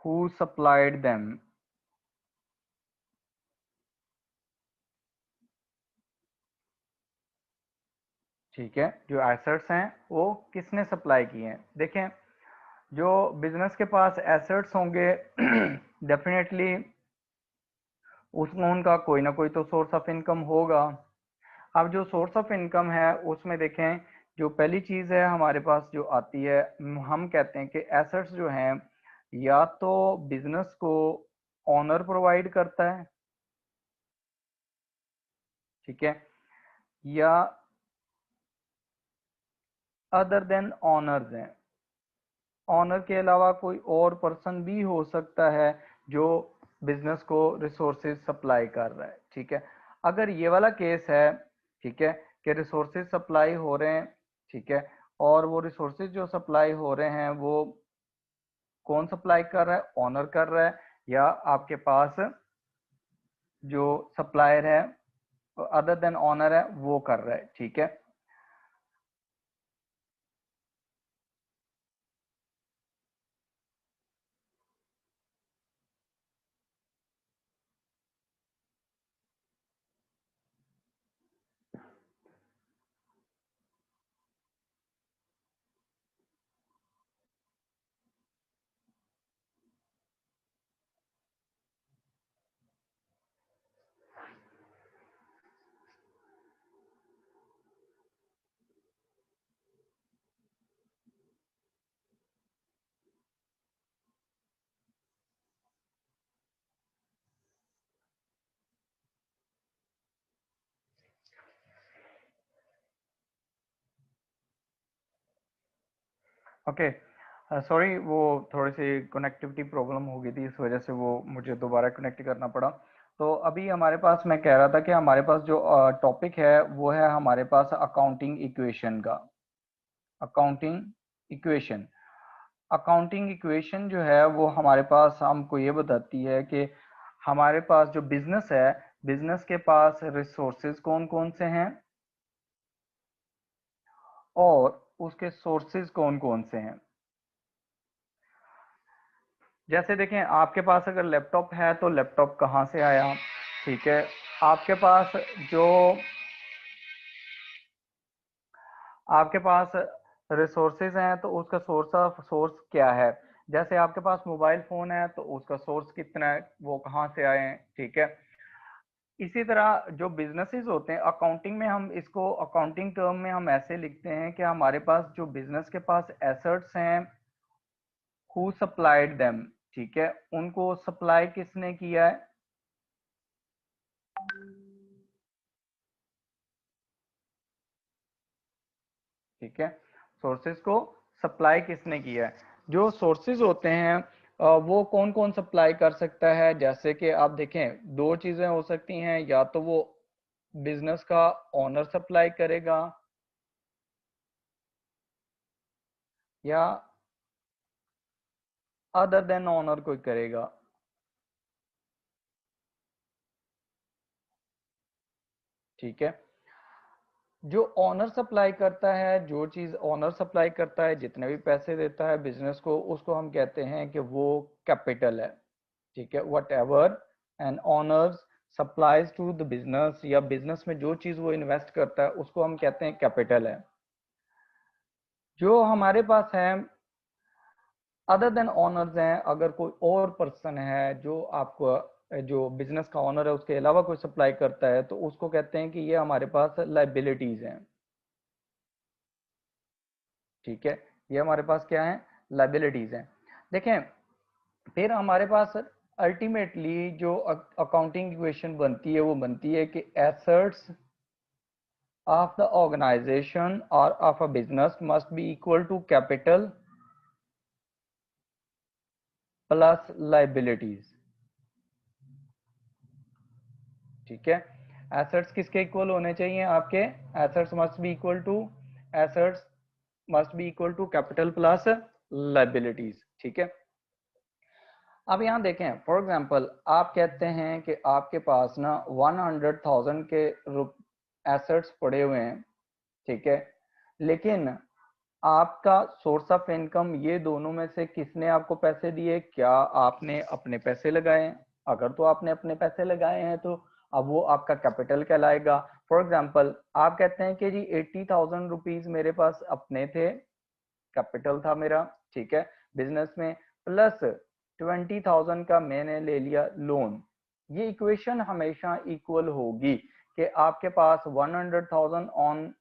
who supplied them, ठीक है, जो एसेट्स हैं वो किसने सप्लाई किए हैं। देखें, जो बिजनेस के पास एसेट्स होंगे डेफिनेटली उसमें उनका कोई ना कोई तो सोर्स ऑफ इनकम होगा। अब जो सोर्स ऑफ इनकम है उसमें देखें, जो पहली चीज है हमारे पास जो आती है, हम कहते हैं कि एसेट्स जो हैं या तो बिजनेस को ऑनर प्रोवाइड करता है, ठीक है, या अदर देन ऑनर्स हैं। ऑनर के अलावा कोई और पर्सन भी हो सकता है जो बिजनेस को रिसोर्सेज सप्लाई कर रहा है, ठीक है। अगर ये वाला केस है, ठीक है, कि रिसोर्सेज सप्लाई हो रहे हैं, ठीक है, और वो रिसोर्सेज जो सप्लाई हो रहे हैं वो कौन सप्लाई कर रहा है, ऑनर कर रहा है, या आपके पास जो सप्लायर है अदर देन ऑनर है वो कर रहा है, ठीक है। ओके, सॉरी, वो थोड़ी सी कनेक्टिविटी प्रॉब्लम हो गई थी, इस वजह से वो मुझे दोबारा कनेक्ट करना पड़ा। तो अभी हमारे पास, मैं कह रहा था कि हमारे पास जो टॉपिक है वो है हमारे पास अकाउंटिंग इक्वेशन का। अकाउंटिंग इक्वेशन, अकाउंटिंग इक्वेशन जो है वो हमारे पास हमको ये बताती है कि हमारे पास जो बिजनेस है, बिजनेस के पास रिसोर्सेज कौन कौन से हैं और उसके सोर्सेज कौन कौन से हैं। जैसे देखें, आपके पास अगर लैपटॉप है तो लैपटॉप कहाँ से आया, ठीक है। आपके पास जो आपके पास रिसोर्सेज हैं तो उसका सोर्स क्या है। जैसे आपके पास मोबाइल फोन है तो उसका सोर्स कितना है, वो कहाँ से आए हैं, ठीक है। इसी तरह जो बिजनेसेस होते हैं, अकाउंटिंग में हम इसको, अकाउंटिंग टर्म में हम ऐसे लिखते हैं कि हमारे पास जो बिजनेस के पास एसेट्स हैं, हु सप्लाइड देम, ठीक है, उनको सप्लाई किसने किया है, ठीक है, सोर्सेज को सप्लाई किसने किया है। जो सोर्सेज होते हैं वो कौन कौन सप्लाई कर सकता है। जैसे कि आप देखें, दो चीजें हो सकती हैं, या तो वो बिजनेस का ओनर सप्लाई करेगा या अदर देन ओनर कोई करेगा, ठीक है। जो ओनर सप्लाई करता है, जो चीज ओनर सप्लाई करता है, जितने भी पैसे देता है बिजनेस को, उसको हम कहते हैं कि वो कैपिटल है, ठीक है। Whatever an owners supplies to the business, या बिजनेस में जो चीज वो इन्वेस्ट करता है उसको हम कहते हैं कैपिटल है। जो हमारे पास है अदर देन ओनर्स हैं, अगर कोई और पर्सन है जो आपको, जो बिजनेस का ओनर है उसके अलावा कोई सप्लाई करता है, तो उसको कहते हैं कि ये हमारे पास लाइबिलिटीज हैं, ठीक है। ये हमारे पास क्या है, लाइबिलिटीज हैं। देखें, फिर हमारे पास अल्टीमेटली जो अकाउंटिंग इक्वेशन बनती है वो बनती है कि assets of the organization or of a business must be equal to capital plus liabilities, ठीक है। एसेट्स किसके इक्वल होने चाहिए आपके, assets must be equal to, assets must be equal to capital plus liabilities, ठीक है। अब यहाँ देखें, फॉर एग्जांपल आप कहते हैं कि आपके पास ना 100,000 के एसेट्स पड़े हुए हैं, ठीक है, लेकिन आपका सोर्स ऑफ इनकम, ये दोनों में से किसने आपको पैसे दिए? क्या आपने अपने पैसे लगाए हैं? अगर तो आपने अपने पैसे लगाए हैं तो अब वो आपका कैपिटल कहलाएगा। फॉर एग्जाम्पल आप कहते हैं कि जी 80,000 रुपीज मेरे पास अपने थे, कैपिटल था मेरा, ठीक है, बिजनेस में, प्लस 20,000 का मैंने ले लिया लोन। ये इक्वेशन हमेशा इक्वल होगी कि आपके पास 100,000 ऑन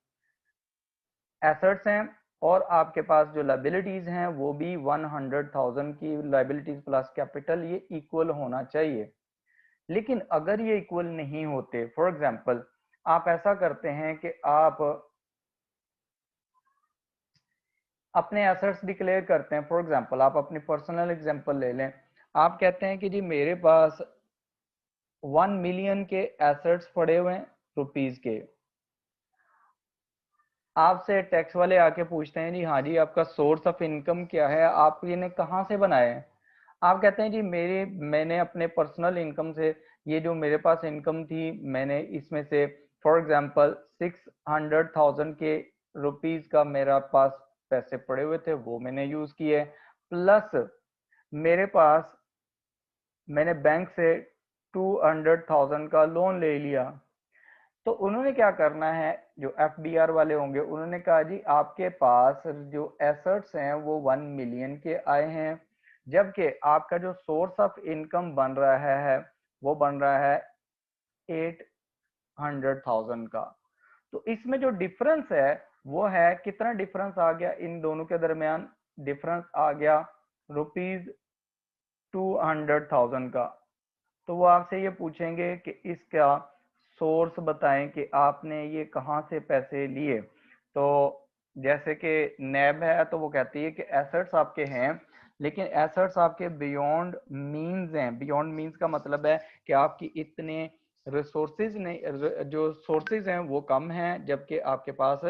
एसेट्स हैं और आपके पास जो लाइबिलिटीज हैं वो भी 100,000 की लाइबिलिटीज प्लस कैपिटल, ये इक्वल होना चाहिए। लेकिन अगर ये इक्वल नहीं होते, फॉर एग्जाम्पल आप ऐसा करते हैं कि आप अपने एसेट्स डिक्लेयर करते हैं, फॉर एग्जाम्पल आप अपनी पर्सनल एग्जाम्पल ले लें, आप कहते हैं कि जी मेरे पास 1 मिलियन के एसेट्स पड़े हुए हैं रुपीज के। आपसे टैक्स वाले आके पूछते हैं जी हाँ जी आपका सोर्स ऑफ इनकम क्या है, आप इन्हें कहाँ से बनाए हैं? आप कहते हैं जी मैंने अपने पर्सनल इनकम से, ये जो मेरे पास इनकम थी मैंने इसमें से फॉर एग्जांपल 600,000 के रुपीस का मेरा पास पैसे पड़े हुए थे, वो मैंने यूज किए, प्लस मेरे पास मैंने बैंक से 200,000 का लोन ले लिया। तो उन्होंने क्या करना है, जो एफडीआर वाले होंगे उन्होंने कहा जी आपके पास जो एसेट्स हैं वो 1 मिलियन के आए हैं, जबकि आपका जो सोर्स ऑफ इनकम बन रहा है वो बन रहा है 800,000 का। तो इसमें जो डिफरेंस है वो है, कितना डिफरेंस आ गया इन दोनों के दरमियान? डिफरेंस आ गया ₹200,000 का। तो वो आपसे ये पूछेंगे कि इसका सोर्स बताएं कि आपने ये कहाँ से पैसे लिए। तो जैसे कि नैब है तो वो कहती है कि एसेट्स आपके हैं, लेकिन एसेट्स आपके बियॉन्ड मींस हैं। बियॉन्ड मींस का मतलब है कि आपकी इतने रिसोर्सेज नहीं, जो सोर्सेज हैं वो कम हैं, जबकि आपके पास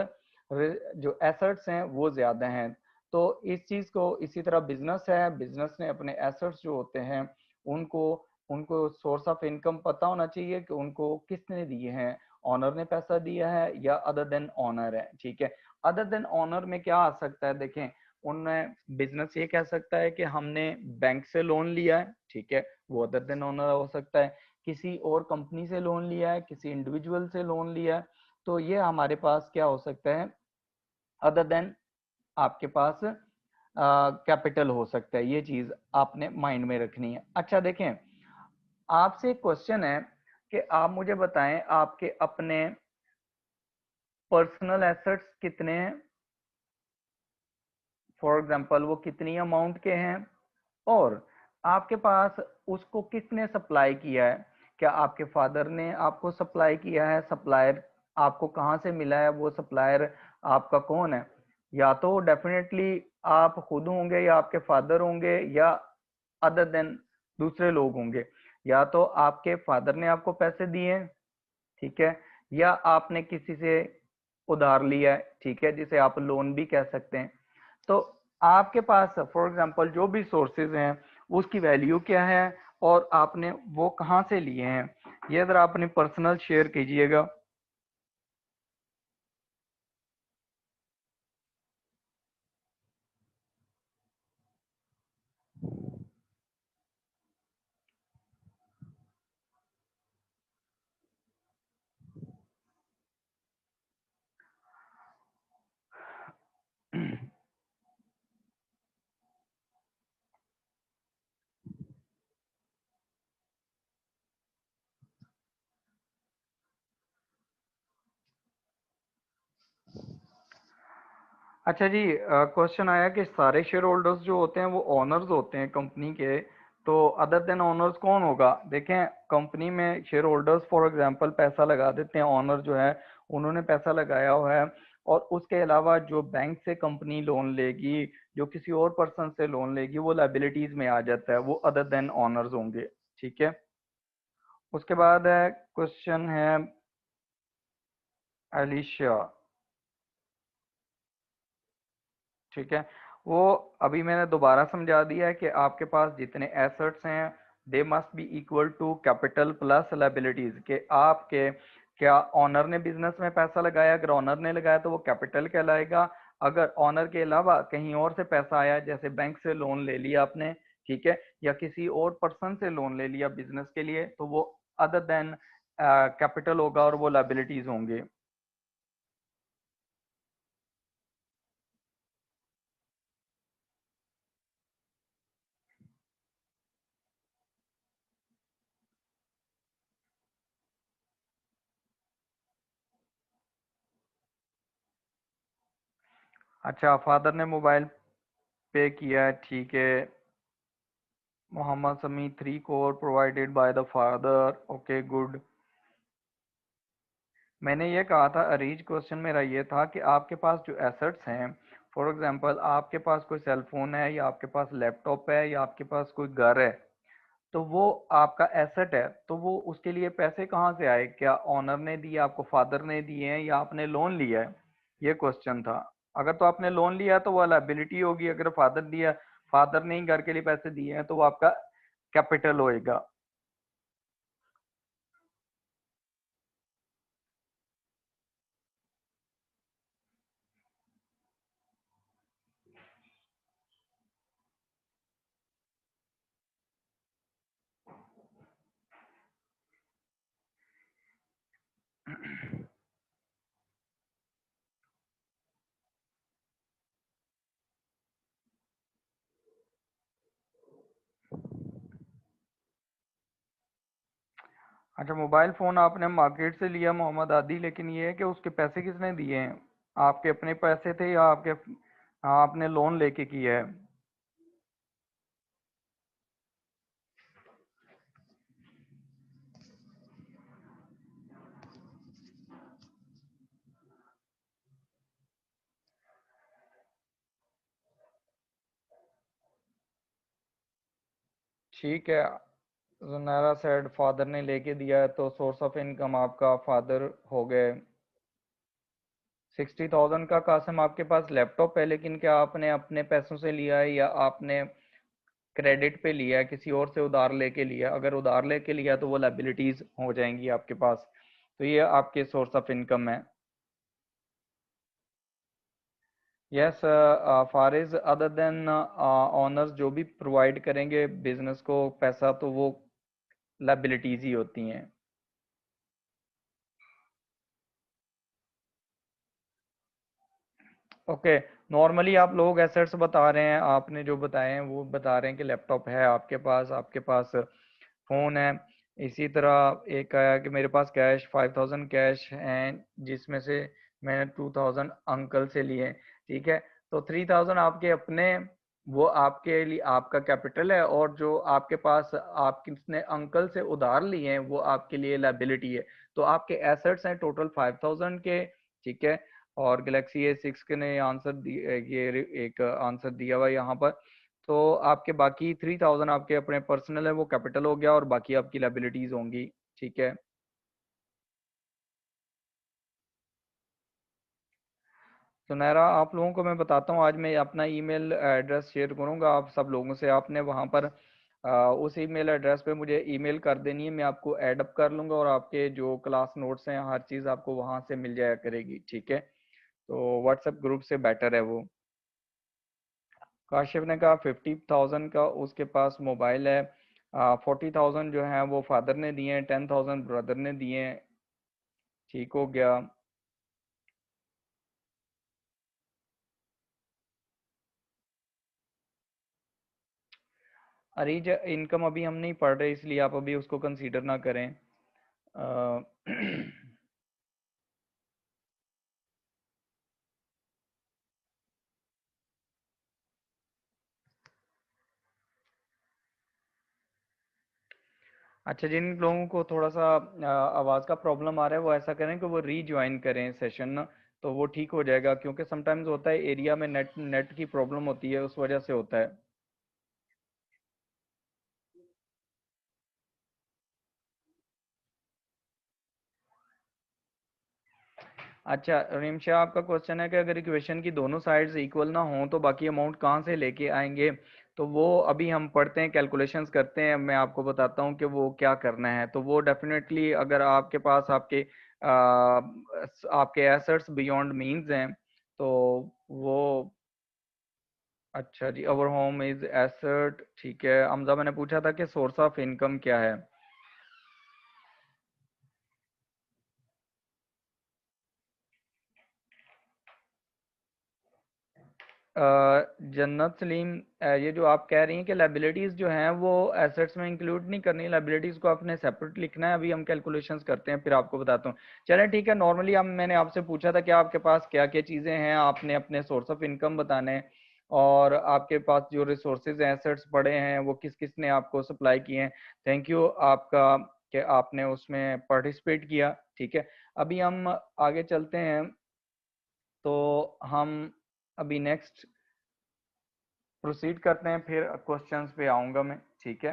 जो एसेट्स हैं वो ज्यादा हैं। तो इस चीज को इसी तरह बिजनेस है, बिजनेस ने अपने एसेट्स जो होते हैं उनको उनको सोर्स ऑफ इनकम पता होना चाहिए कि उनको किसने दिए हैं, ऑनर ने पैसा दिया है या अदर देन ऑनर है, ठीक है। अदर देन ऑनर में क्या आ सकता है, देखें उनमें बिजनेस ये कह सकता है कि हमने बैंक से लोन लिया है, ठीक है, वो अदर देन ऑनर हो सकता है। किसी और कंपनी से लोन लिया है, किसी इंडिविजुअल से लोन लिया है, तो ये हमारे पास क्या हो सकता है, अदर देन आपके पास कैपिटल हो सकता है। ये चीज आपने माइंड में रखनी है। अच्छा देखें, आपसे एक क्वेश्चन है कि आप मुझे बताएं आपके अपने पर्सनल एसेट्स कितने हैं, फॉर एग्जांपल वो कितनी अमाउंट के हैं, और आपके पास उसको किसने सप्लाई किया है? क्या आपके फादर ने आपको सप्लाई किया है? सप्लायर आपको कहाँ से मिला है? वो सप्लायर आपका कौन है? या तो डेफिनेटली आप खुद होंगे या आपके फादर होंगे या अदर देन दूसरे लोग होंगे। या तो आपके फादर ने आपको पैसे दिए, ठीक है, या आपने किसी से उधार लिया है, ठीक है, जिसे आप लोन भी कह सकते हैं। तो आपके पास फॉर एग्जांपल जो भी सोर्सेज हैं उसकी वैल्यू क्या है और आपने वो कहाँ से लिए हैं, ये अगर आप अपनी पर्सनल शेयर कीजिएगा। अच्छा जी, क्वेश्चन आया कि सारे शेयर होल्डर्स जो होते हैं वो ओनर्स होते हैं कंपनी के, तो अदर देन ओनर्स कौन होगा? देखें कंपनी में शेयर होल्डर्स फॉर एग्जांपल पैसा लगा देते हैं, ओनर जो है उन्होंने पैसा लगाया हुआ है, और उसके अलावा जो बैंक से कंपनी लोन लेगी, जो किसी और पर्सन से लोन लेगी, वो लाइबिलिटीज में आ जाता है, वो अदर देन ओनर्स होंगे, ठीक है। उसके बाद है क्वेश्चन है एलिशिया, ठीक है, वो अभी मैंने दोबारा समझा दिया है कि आपके पास जितने एसेट्स हैं they must be equal to capital plus liabilities, के आपके क्या ऑनर ने बिजनेस में पैसा लगाया, अगर ऑनर ने लगाया तो वो कैपिटल कहलाएगा, अगर ऑनर के अलावा कहीं और से पैसा आया, जैसे बैंक से लोन ले लिया आपने, ठीक है, या किसी और पर्सन से लोन ले लिया बिजनेस के लिए, तो वो अदर देन कैपिटल होगा और वो लाइबिलिटीज होंगे। अच्छा, फादर ने मोबाइल पे किया है, ठीक है। मोहम्मद समी 3 crore provided by the father, okay good. मैंने ये कहा था, अरीज क्वेश्चन मेरा ये था कि आपके पास जो एसेट्स हैं, फॉर एग्जांपल आपके पास कोई सेल फोन है, या आपके पास लैपटॉप है, या आपके पास कोई घर है, तो वो आपका एसेट है, तो वो उसके लिए पैसे कहाँ से आए? क्या ऑनर ने दिए आपको, फादर ने दिए हैं, या आपने लोन लिया है? ये क्वेश्चन था। अगर तो आपने लोन लिया तो वो लायबिलिटी होगी, अगर फादर दिया, फादर ने ही घर के लिए पैसे दिए हैं, तो वो आपका कैपिटल होएगा। अच्छा, मोबाइल फोन आपने मार्केट से लिया मोहम्मद आदि, लेकिन ये है कि उसके पैसे किसने दिए हैं? आपके अपने पैसे थे, या आपके, हाँ, आपने लोन लेके किया है? ठीक है। जुनैरा सेड फादर ने लेके दिया है, तो सोर्स ऑफ इनकम आपका फादर हो गए। 60,000 का कासिम आपके पास लैपटॉप है, लेकिन क्या आपने अपने पैसों से लिया है, या आपने क्रेडिट पे लिया है, किसी और से उधार लेके लिया है? अगर उधार लेके लिया तो वो लाइबिलिटीज हो जाएंगी आपके पास। तो ये आपके सोर्स ऑफ इनकम है। यस फारिज, अदर देन ऑनर्स जो भी प्रोवाइड करेंगे बिजनेस को पैसा, तो वो लाइबिलिटीज ही होती हैं। ओके, नॉर्मली आप लोग एसेट्स बता रहे हैं, आपने जो बताए हैं वो बता रहे हैं कि लैपटॉप है आपके पास, आपके पास फ़ोन है। इसी तरह एक आया कि मेरे पास कैश 5,000 कैश हैं, जिसमें से मैंने 2,000 अंकल से लिए, ठीक है। तो 3,000 आपके अपने, वो आपके लिए आपका कैपिटल है, और जो आपके पास आप किसने अंकल से उधार लिए हैं वो आपके लिए लाइबिलिटी है। तो आपके एसेट्स हैं टोटल 5,000 के, ठीक है। और गैलेक्सी A6 के ने आंसर ये एक आंसर दिया हुआ है यहाँ पर। तो आपके बाकी 3,000 आपके अपने पर्सनल है, वो कैपिटल हो गया, और बाकी आपकी लाइबिलिटीज होंगी, ठीक है। सुनहरा, आप लोगों को मैं बताता हूँ, आज मैं अपना ईमेल एड्रेस शेयर करूँगा आप सब लोगों से। आपने वहाँ पर उस ईमेल एड्रेस पे मुझे ईमेल कर देनी है, मैं आपको ऐड अप कर लूँगा, और आपके जो क्लास नोट्स हैं हर चीज़ आपको वहाँ से मिल जाया करेगी, ठीक है। तो व्हाट्सएप ग्रुप से बेटर है वो। काशिफ ने कहा 50,000 का उसके पास मोबाइल है, 40,000 जो है वो फादर ने दिए हैं, 10,000 ब्रदर ने दिए हैं, ठीक हो गया। अरीज, इनकम अभी हम नहीं पढ़ रहे, इसलिए आप अभी उसको कंसीडर ना करें। अ, अच्छा, जिन लोगों को थोड़ा सा आवाज़ का प्रॉब्लम आ रहा है, वो ऐसा करें कि वो रीज्वाइन करें सेशन ना, तो वो ठीक हो जाएगा, क्योंकि समटाइम्स होता है एरिया में नेट नेट की प्रॉब्लम होती है, उस वजह से होता है। अच्छा, रिमशा, आपका क्वेश्चन है कि अगर इक्वेशन की दोनों साइड्स इक्वल ना हो तो बाकी अमाउंट कहाँ से लेके आएंगे? तो वो अभी हम पढ़ते हैं, कैलकुलेशंस करते हैं, मैं आपको बताता हूँ कि वो क्या करना है। तो वो डेफिनेटली, अगर आपके पास आपके एसेट्स बियॉन्ड मीन्स हैं, तो वो अच्छा जी, अवर होम इज एसेट, ठीक है। हमजा मैंने पूछा था कि सोर्स ऑफ इनकम क्या है। जन्नत सलीम, ये जो आप कह रही हैं कि लाइबिलिटीज जो हैं वो एसेट्स में इंक्लूड नहीं करनी, लाइबिलिटीज को आपने सेपरेट लिखना है। अभी हम कैलकुलेशंस करते हैं फिर आपको बताता हूँ। चलें ठीक है, नॉर्मली हम मैंने आपसे पूछा था कि आपके पास क्या क्या चीज़ें हैं, आपने अपने सोर्स ऑफ इनकम बताने हैं और आपके पास जो रिसोर्सेज हैं, एसेट्स पड़े हैं, वो किस किस ने आपको सप्लाई किए हैं। थैंक यू आपका कि आपने उसमें पार्टिसिपेट किया। ठीक है, अभी हम आगे चलते हैं। तो हम अभी नेक्स्ट प्रोसीड करते हैं, फिर क्वेश्चंस पे आऊंगा मैं। ठीक है,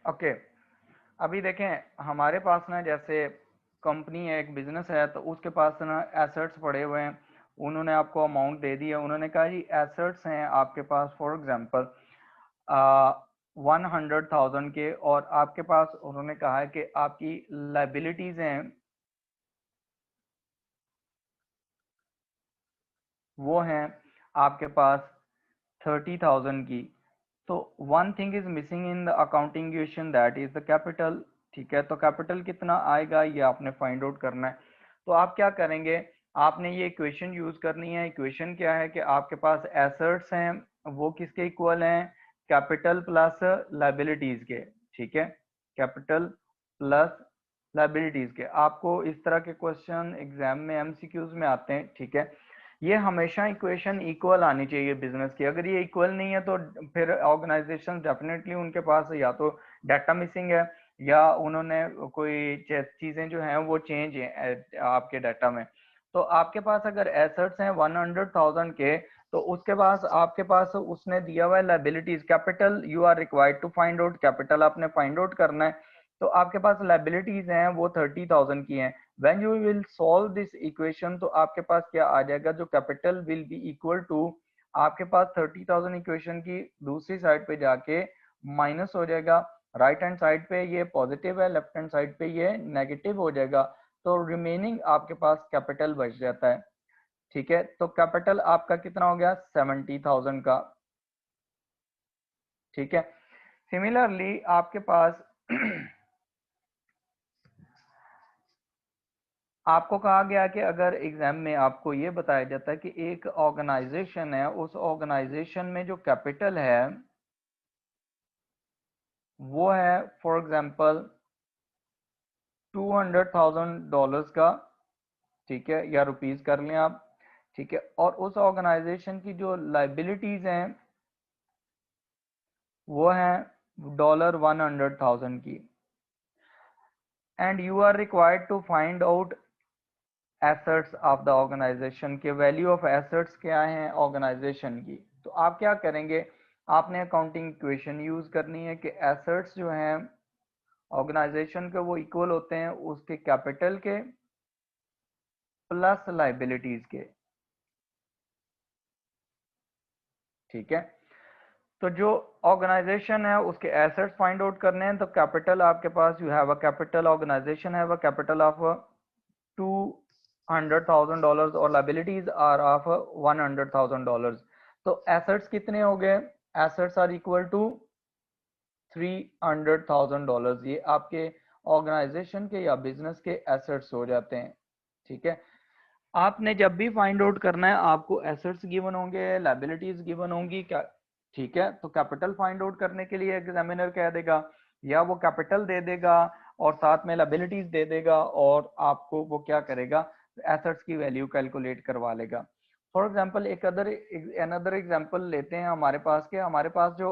ओके। अभी देखें हमारे पास ना, जैसे कंपनी है, एक बिजनेस है, तो उसके पास ना एसेट्स पड़े हुए हैं। उन्होंने आपको अमाउंट दे दिया, उन्होंने कहा जी एसेट्स हैं आपके पास फॉर एग्जांपल 100,000 के, और आपके पास उन्होंने कहा है कि आपकी लाइबिलिटीज हैं वो हैं आपके पास 30,000 की। तो one thing is missing in the accounting equation, that is the capital. ठीक है, तो कैपिटल कितना आएगा ये आपने फाइंड आउट करना है। तो आप क्या करेंगे, आपने ये इक्वेशन यूज करनी है। इक्वेशन क्या है कि आपके पास एसेट्स हैं वो किसके इक्वल हैं, कैपिटल प्लस लाइबिलिटीज के। ठीक है, कैपिटल प्लस लाइबिलिटीज के। आपको इस तरह के क्वेश्चन एग्जाम में एमसीक्यूज में आते हैं। ठीक है, ये हमेशा इक्वेशन इक्वल आनी चाहिए बिजनेस की। अगर ये इक्वल नहीं है तो फिर ऑर्गेनाइजेशन डेफिनेटली उनके पास या तो डाटा मिसिंग है या उन्होंने कोई चीजें जो हैं वो चेंज है आपके डाटा में। तो आपके पास अगर एसेट्स हैं 100,000 के, तो उसके पास आपके पास उसने दिया हुआ है liabilities, capital you are required to find out, capital आपने फाइंड आउट करना है। तो आपके पास लाइबिलिटीज हैं वो 30,000 की हैं। When you will solve this equation, तो आपके पास क्या आ जाएगा, जो capital will be equal to आपके पास 30,000 इक्वेशन की दूसरी साइड पे जाके माइनस हो जाएगा। राइट हैंड साइड पे ये पॉजिटिव है, लेफ्ट हैंड साइड पे ये नेगेटिव हो जाएगा। तो रिमेनिंग आपके पास कैपिटल बच जाता है। ठीक है, तो कैपिटल आपका कितना हो गया, 70,000 का। ठीक है, सिमिलरली आपके पास आपको कहा गया कि अगर एग्जाम में आपको ये बताया जाता है कि एक ऑर्गेनाइजेशन है, उस ऑर्गेनाइजेशन में जो कैपिटल है वो है फॉर एग्जांपल $200,000 का। ठीक है, या रुपीस कर लें आप। ठीक है, और उस ऑर्गेनाइजेशन की जो लाइबिलिटीज हैं वो है $100,000 की। And you are required to find out assets of the organisation के, वैल्यू ऑफ एसेट्स क्या है ऑर्गेनाइजेशन की। तो आप क्या करेंगे, आपने अकाउंटिंग इक्वेशन यूज करनी है कि एसेट्स जो हैं ऑर्गेनाइजेशन के वो इक्वल होते हैं उसके कैपिटल के प्लस लाइबिलिटीज के। ठीक है, तो जो ऑर्गेनाइजेशन है उसके एसेट्स फाइंड आउट करने हैं, तो कैपिटल आपके पास, you have a capital, organization have a capital of $200,000 और लाइबिलिटीज आर ऑफ $100,000। तो एसेट्स कितने हो गए, एसेट्स आर इक्वल टू $300,000। ये आपके ऑर्गेनाइजेशन के या बिजनेस के एसेट्स हो जाते हैं। ठीक है, आपने जब भी फाइंड आउट करना है आपको एसेट्स गिवन होंगे, लाइबिलिटीज गिवन होंगी क्या। ठीक है, तो कैपिटल फाइंड आउट करने के लिए एग्जामिनर कह देगा, या वो कैपिटल दे देगा और साथ में लाइबिलिटीज दे देगा, और आपको वो क्या करेगा, एसेट्स की वैल्यू कैलकुलेट करवा लेगा। फॉर एग्जाम्पल एक अनदर एग्जाम्पल लेते हैं हमारे पास के, हमारे पास जो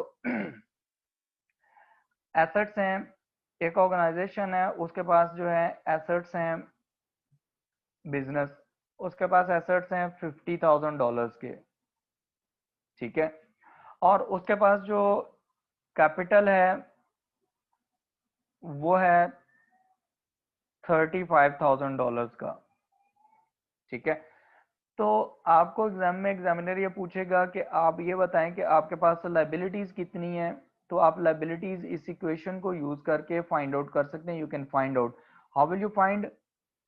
एसेट्स हैं, एक ऑर्गेनाइजेशन है उसके पास जो है एसेट्स हैं, बिजनेस, उसके पास एसेट्स हैं $50,000 के। ठीक है, और उसके पास जो कैपिटल है वो है $35,000 का। ठीक है, तो आपको एग्जाम में एग्जामिनर ये पूछेगा कि आप ये बताएं कि आपके पास लाइबिलिटीज कितनी है। तो आप लाइबिलिटीज इस इक्वेशन को यूज करके फाइंड आउट कर सकते हैं. You can find out how will you find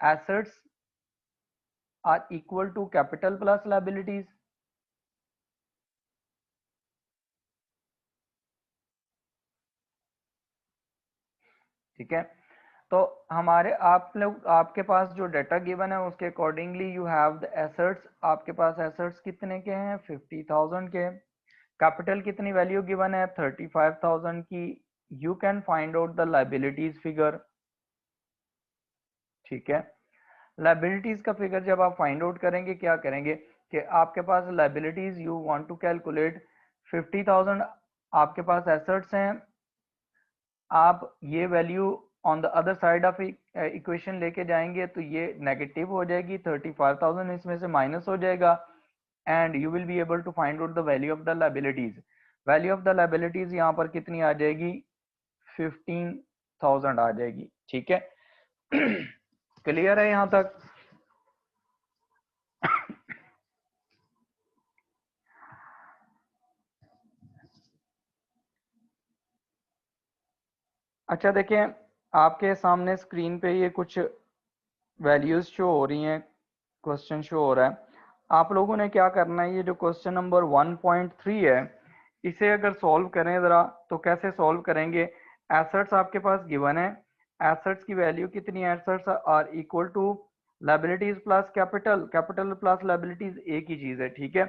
assets are equal to capital plus liabilities. ठीक है, तो हमारे आप लोग आपके पास जो डाटा गिवन है उसके accordingly you have the assets. आपके पास एसेट्स कितने के हैं? 50,000 के. कैपिटल कितनी वैल्यू गिवन है? 35,000 की. You can find out the liabilities figure. ठीक है, लाइबिलिटीज का फिगर जब आप फाइंड आउट करेंगे क्या करेंगे कि आपके पास liabilities you want to calculate 50,000 आपके पास एसेट्स हैं. आप ये value on the other side of equation लेके जाएंगे तो ये नेगेटिव हो जाएगी. 35,000 इसमें से माइनस हो जाएगा and you will be able to find out the value of the liabilities. Value of the liabilities यहाँ पर कितनी आ जाएगी? 15,000 आ जाएगी. ठीक है, क्लियर है यहाँ तक? अच्छा देखिए, आपके सामने स्क्रीन पे ये कुछ वैल्यूज शो हो रही हैं, क्वेश्चन शो हो रहा है. आप लोगों ने क्या करना है, ये जो क्वेश्चन नंबर 1.3 है इसे अगर सॉल्व करें ज़रा, तो कैसे सॉल्व करेंगे? एसेट्स आपके पास गिवन है, एसेट्स की वैल्यू कितनी है? Assets are equal to liabilities plus capital. Capital plus liabilities एक ही चीज़ है. ठीक है,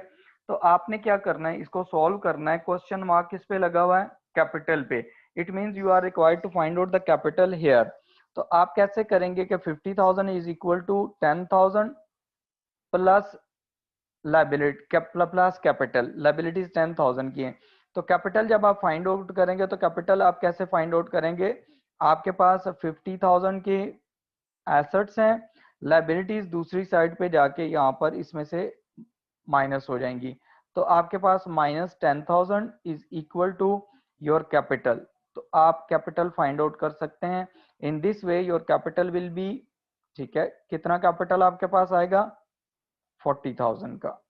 तो आपने क्या करना है, इसको सॉल्व करना है. क्वेश्चन मार्क किस पे लगा हुआ है? कैपिटल पे. It means you are required to find out the capital here. तो आप कैसे करेंगे कि 50,000 is equal to 10,000 plus liability plus capital. Liabilities 10,000 की है, तो कैपिटल जब आप फाइंड आउट करेंगे तो कैपिटल आप कैसे फाइंड आउट करेंगे? आपके पास 50,000 की एसेट्स हैं, लाइबिलिटीज दूसरी साइड पे जाके यहाँ पर इसमें से माइनस हो जाएंगी. तो आपके पास minus 10,000 is equal to your capital. तो आप कैपिटल फाइंड आउट कर सकते हैं. In this way your capital will be, ठीक है, कितना कैपिटल आपके पास आएगा? 40,000 का.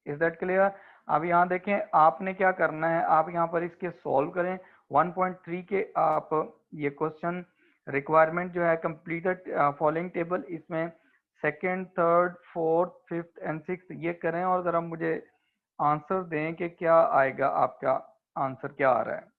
Is that clear? अब यहाँ देखें, आपने क्या करना है, आप यहाँ पर इसके सॉल्व करें. 1.3 के आप ये क्वेश्चन रिक्वायरमेंट जो है कंप्लीटेड फॉलोइंग टेबल, इसमें second, third, fourth, fifth and six ये करें और जरा मुझे आंसर दें कि क्या आएगा, आपका आंसर क्या आ रहा है.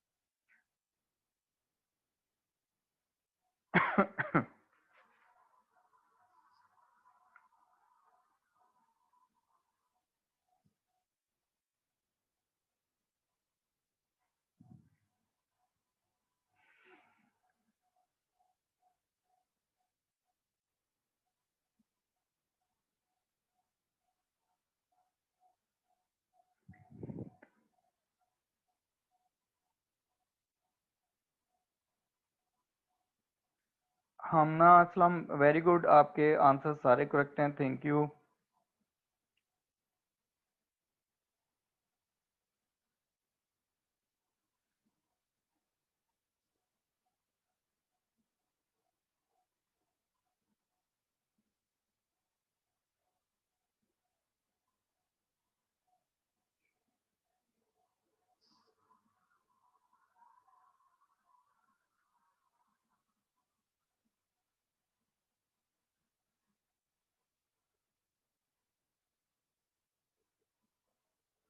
हमना असलम, वेरी गुड, आपके आंसर सारे करेक्ट हैं. Thank you.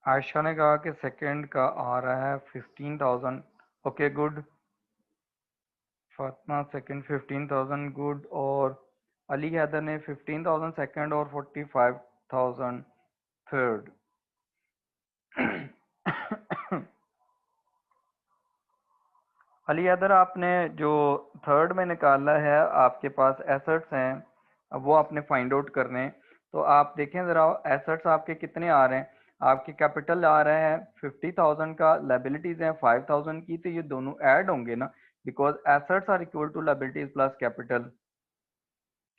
आयशा ने कहा कि सेकंड का आ रहा है 15,000. Okay good. Fatima second 15,000, good. और अली हैदर ने 15,000 सेकंड और 45,000 थर्ड. अली हैदर, आपने जो थर्ड में निकाला है, आपके पास एसेट्स हैं, अब वो आपने फाइंड आउट करने हैं. तो आप देखें ज़रा, एसेट्स आपके कितने आ रहे हैं? आपके कैपिटल आ रहा है 50,000 का, लाइबिलिटीज़ हैं 5,000 की. तो ये दोनों ऐड होंगे ना, because assets are equal to liabilities plus capital.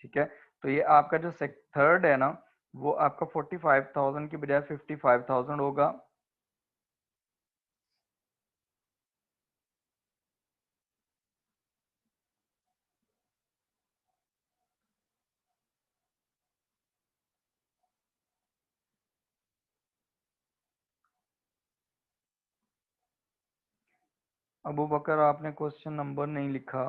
ठीक है, तो ये आपका जो थर्ड है ना, वो आपका 45,000 की बजाय 55,000 होगा. अबू बकर आपने क्वेश्चन नंबर नहीं लिखा।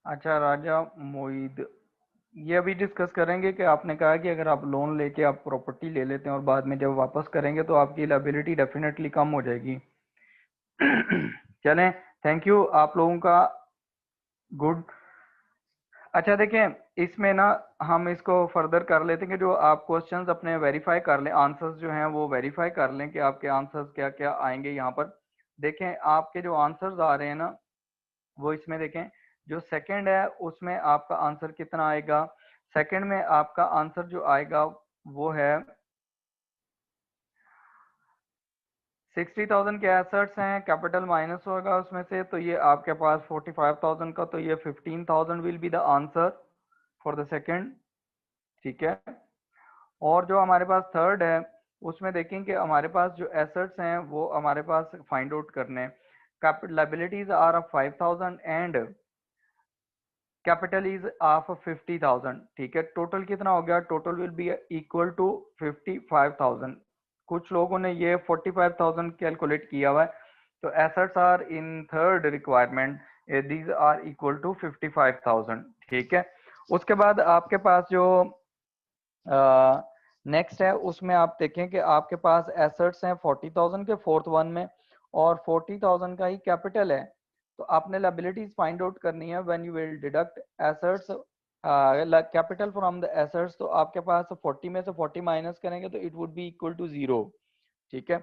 अच्छा राजा मोईद, ये अभी डिस्कस करेंगे कि आपने कहा कि अगर आप लोन लेके आप प्रॉपर्टी ले लेते हैं और बाद में जब वापस करेंगे तो आपकी लायबिलिटी डेफिनेटली कम हो जाएगी। चलें, थैंक यू आप लोगों का। गुड। अच्छा देखें, इसमें ना हम इसको फर्दर कर लेते हैं कि जो आप क्वेश्चंस अपने वेरीफाई कर लें, आंसर्स जो हैं वो वेरीफाई कर लें कि आपके आंसर्स क्या क्या आएंगे यहाँ पर। देखें आपके जो आंसर्स आ रहे हैं ना, वो इसमें देखें, जो सेकंड है उसमें आपका आंसर कितना आएगा। सेकंड में आपका आंसर जो आएगा वो है 60,000 के एसेट्स हैं, कैपिटल माइनस होगा उसमें से, तो ये आपके पास 45,000 का, तो ये 15,000 will be the answer for the second. ठीक है। और जो हमारे पास थर्ड है उसमें देखें कि हमारे पास जो एसेट्स हैं वो हमारे पास फाइंड आउट करने हैं। Capital liabilities are of 5,000 and capital is of 50,000। ठीक है, टोटल कितना हो गया, total will be equal to 55,000। कुछ लोगों ने ये 45,000 कैलकुलेट किया हुआ है, तो assets are in third requirement, these are equal to 55,000। ठीक है। उसके बाद आपके पास जो नेक्स्ट है उसमें आप देखें कि आपके पास एसेट्स हैं 40,000 के फोर्थ वन में, और 40,000 का ही कैपिटल है। तो आपने लायबिलिटीज फाइंड आउट करनी है when you will deduct assets capital from the assets. तो आपके पास 40 में से 40 माइनस करेंगे तो it would be equal to 0। ठीक है।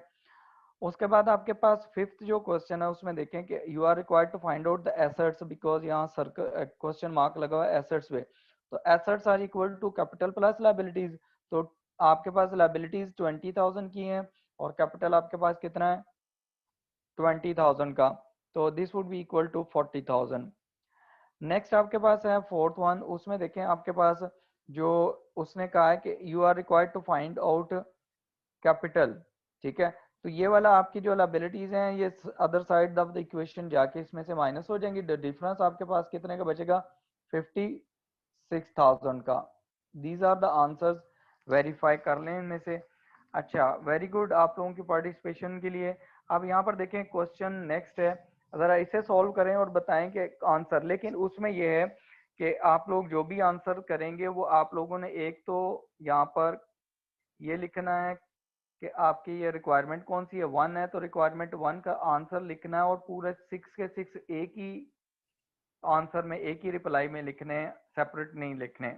उसके बाद आपके पास फिफ्थ जो क्वेश्चन है उसमें देखें कि you are required to find out the assets, because यहाँ सर्कल क्वेश्चन मार्क लगा हुआ है एसेट्स पे। तो assets are equal to capital plus liabilities. तो आपके पास लायबिलिटीज 20,000 की हैं और कैपिटल आपके पास कितना है 20,000 का, तो this would be equal to 40,000। Next आपके पास है फोर्थ वन, उसमें देखें आपके पास जो उसने कहा है कि you are required to find out capital. ठीक है। तो ये वाला आपकी जो लायबिलिटीज हैं ये other side of the equation जाके इसमें से माइनस हो जाएंगी। डिफरेंस आपके पास कितने का बचेगा 56,000 का। These are the answers, verify कर लें इनमें से। अच्छा, वेरी गुड आप लोगों की पार्टिसिपेशन के लिए। अब यहाँ पर देखें क्वेश्चन नेक्स्ट है, ज़रा इसे सॉल्व करें और बताएं कि आंसर, लेकिन उसमें यह है कि आप लोग जो भी आंसर करेंगे वो आप लोगों ने एक तो यहाँ पर ये लिखना है कि आपकी ये रिक्वायरमेंट कौन सी है, वन है तो रिक्वायरमेंट वन का आंसर लिखना है, और पूरे सिक्स के सिक्स एक ही आंसर में एक ही रिप्लाई में लिखने हैं, सेपरेट नहीं लिखने।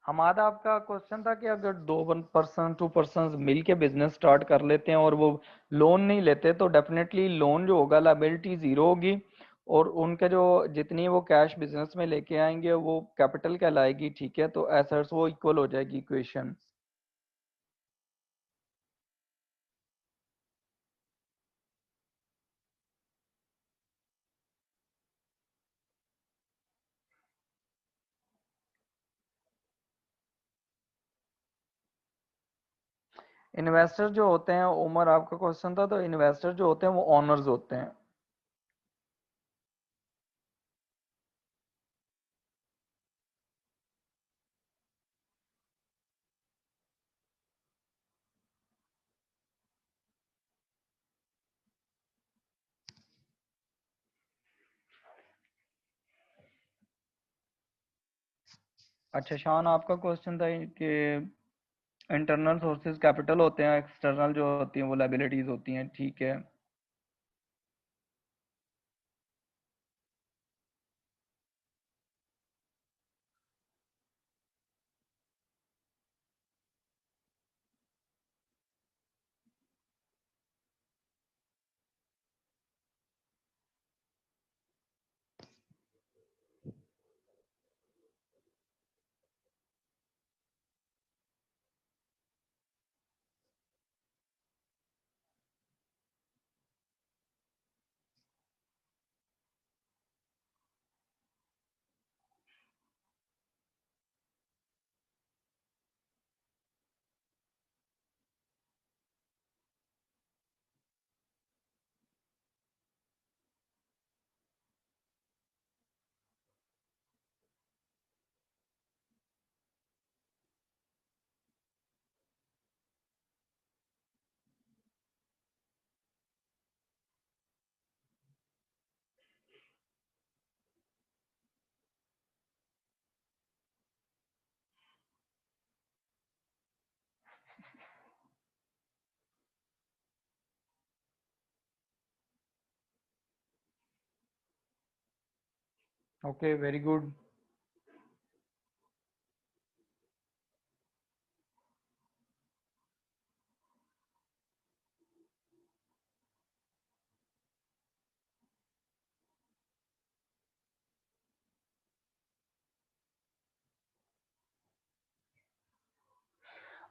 हमारा आपका क्वेश्चन था कि अगर दो पर्सन टू पर्सन मिल के बिजनेस स्टार्ट कर लेते हैं और वो लोन नहीं लेते तो डेफिनेटली लोन जो होगा लायबिलिटी जीरो होगी, और उनके जो जितनी वो कैश बिजनेस में लेके आएंगे वो कैपिटल कहलाएगी। ठीक है, तो एसेट्स वो इक्वल हो जाएगी इक्वेशन। इन्वेस्टर जो होते हैं, उमर आपका क्वेश्चन था, तो इन्वेस्टर जो होते हैं वो ओनर्स होते हैं। अच्छा शान, आपका क्वेश्चन था कि इंटरनल सोर्सेज कैपिटल होते हैं, एक्सटर्नल जो होती हैं वो लायबिलिटीज होती हैं, ठीक है। Okay, very good.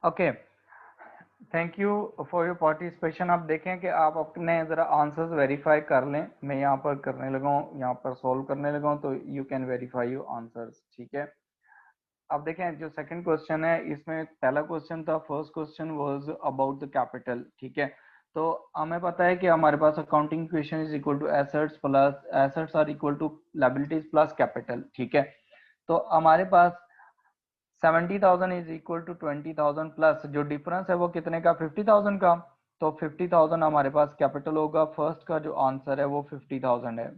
Okay, thank you for your participation. आप देखें कि आप अपने ज़रा आंसर्स वेरीफाई कर लें। मैं यहाँ पर करने लगा हूँ, यहाँ पर सॉल्व करने लगा हूँ, तो you can verify your answers, ठीक है। अब देखें जो सेकंड क्वेश्चन है, इसमें पहला क्वेश्चन था, first question was about the capital, ठीक है। तो हमें पता है कि हमारे पास accounting equation is equal to assets plus assets are equal to liabilities plus capital, ठीक है। तो हमारे पास 70,000 इज इक्वल टू 20,000 प्लस जो डिफरेंस है वो कितने का, 50,000 का। तो 50,000 हमारे पास कैपिटल होगा। फर्स्ट का जो आंसर है वो 50,000 है।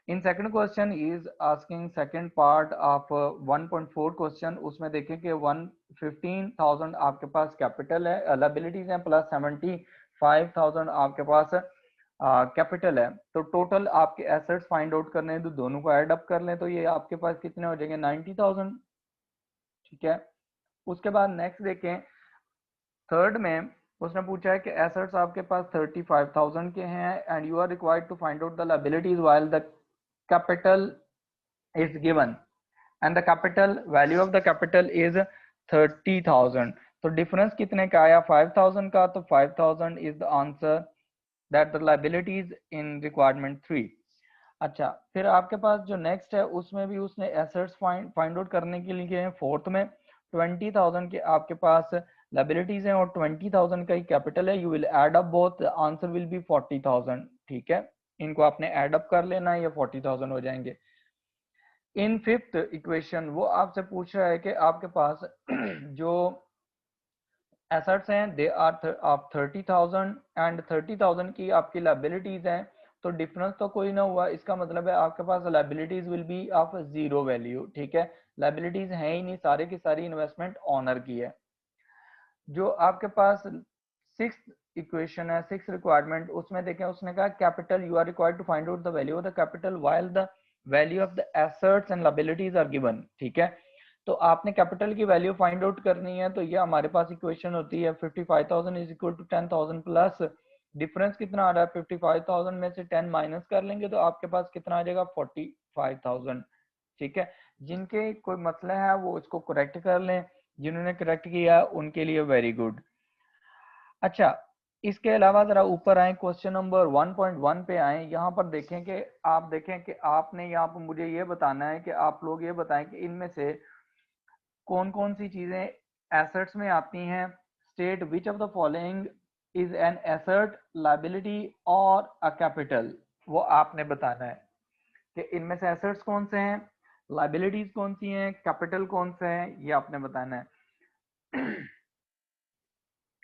In second question is asking second part of 1.4 question, उसमें देखें कि 115,000 आपके पास कैपिटल है, लायबिलिटीज है, प्लस 75,000 आपके पास कैपिटल है। तो टोटल आपके एसेट्स फाइंड आउट करने हैं, तो दोनों को ऐड अप कर लें तो ये आपके पास कितने हो जाएंगे, 90,000, ठीक है। उसके बाद नेक्स्ट देखें, थर्ड में उसने पूछा है कि एसेट्स आपके पास 35,000 के हैं and you are required to find out the liabilities while the capital is given and the capital value of the capital is 30,000। तो डिफरेंस कितने का आया, 5,000 का। तो 5,000 is the answer that the liabilities in requirement 3। अच्छा, फिर आपके पास जो नेक्स्ट है उसमें भी उसने एसेट्स फाइंड आउट करने के लिए फोर्थ में 20,000 के आपके पास लायबिलिटीज हैं और 20,000 का ही कैपिटल है। You will add up both, answer will be 40,000, ठीक है। इनको आपने एड अप कर लेना है, ये 40,000 हो जाएंगे। इन फिफ्थ इक्वेशन वो आपसे पूछ रहा है कि आपके पास जो एसेट्स हैं दे आर आप 30,000 एंड 30,000 की आपकी लायबिलिटीज हैं। तो डिफरेंस तो कोई ना हुआ, इसका मतलब है आपके पास liabilities will be of zero value, ठीक है। लायबिलिटीज है ही नहीं, सारे की सारी इन्वेस्टमेंट ऑनर की है। जो आपके पास सिक्स इक्वेशन है, सिक्स रिक्वायरमेंट, उसमें देखें उसने कहा capital you are required to find out the value of the capital while the value of the assets and liabilities are given, ठीक है। तो आपने कैपिटल की वैल्यू फाइंड आउट करनी है, तो ये हमारे पास इक्वेशन होती है 55,000 is equal to 10,000 plus difference कितना आ रहा है, 55,000 में से 10 माइनस कर लेंगे तो आपके पास कितना आ जाएगा, 45,000, ठीक है। जिनके कोई मसला है वो इसको करेक्ट कर लें, जिन्होंने करेक्ट किया उनके लिए वेरी गुड। अच्छा, इसके अलावा जरा ऊपर आए, क्वेश्चन नंबर 1.1 पे आए। यहाँ पर देखें कि आप देखें कि आपने यहाँ पर मुझे ये बताना है कि आप लोग ये बताएं कि इनमें से कौन कौन सी चीजें एसेट्स में आती हैं। State which of the following is an asset, liability और अ कैपिटल, वो आपने बताना है कि इनमें से एसेट्स कौन से हैं, लायबिलिटीज कौन सी हैं, कैपिटल कौन से हैं, ये आपने बताना है।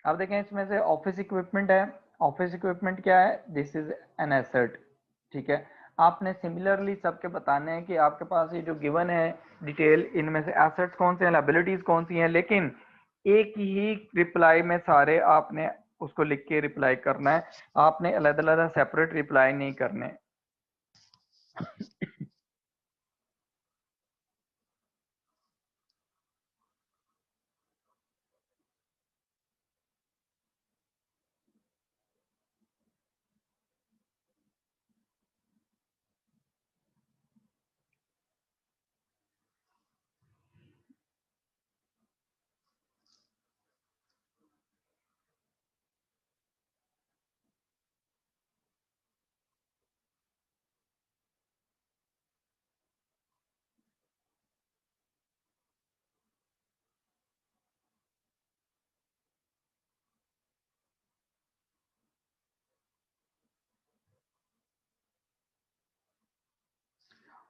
अब देखें इसमें से ऑफिस इक्विपमेंट है। ऑफिस इक्विपमेंट क्या है, दिस इज एन एसेट, ठीक है। आपने सिमिलरली सबके बताने हैं कि आपके पास ये जो गिवन है डिटेल, इनमें से एसेट्स कौन से हैं, लायबिलिटीज कौन सी हैं। लेकिन एक ही रिप्लाई में सारे आपने उसको लिख के रिप्लाई करना है, आपने अलग अलग सेपरेट रिप्लाई नहीं करने।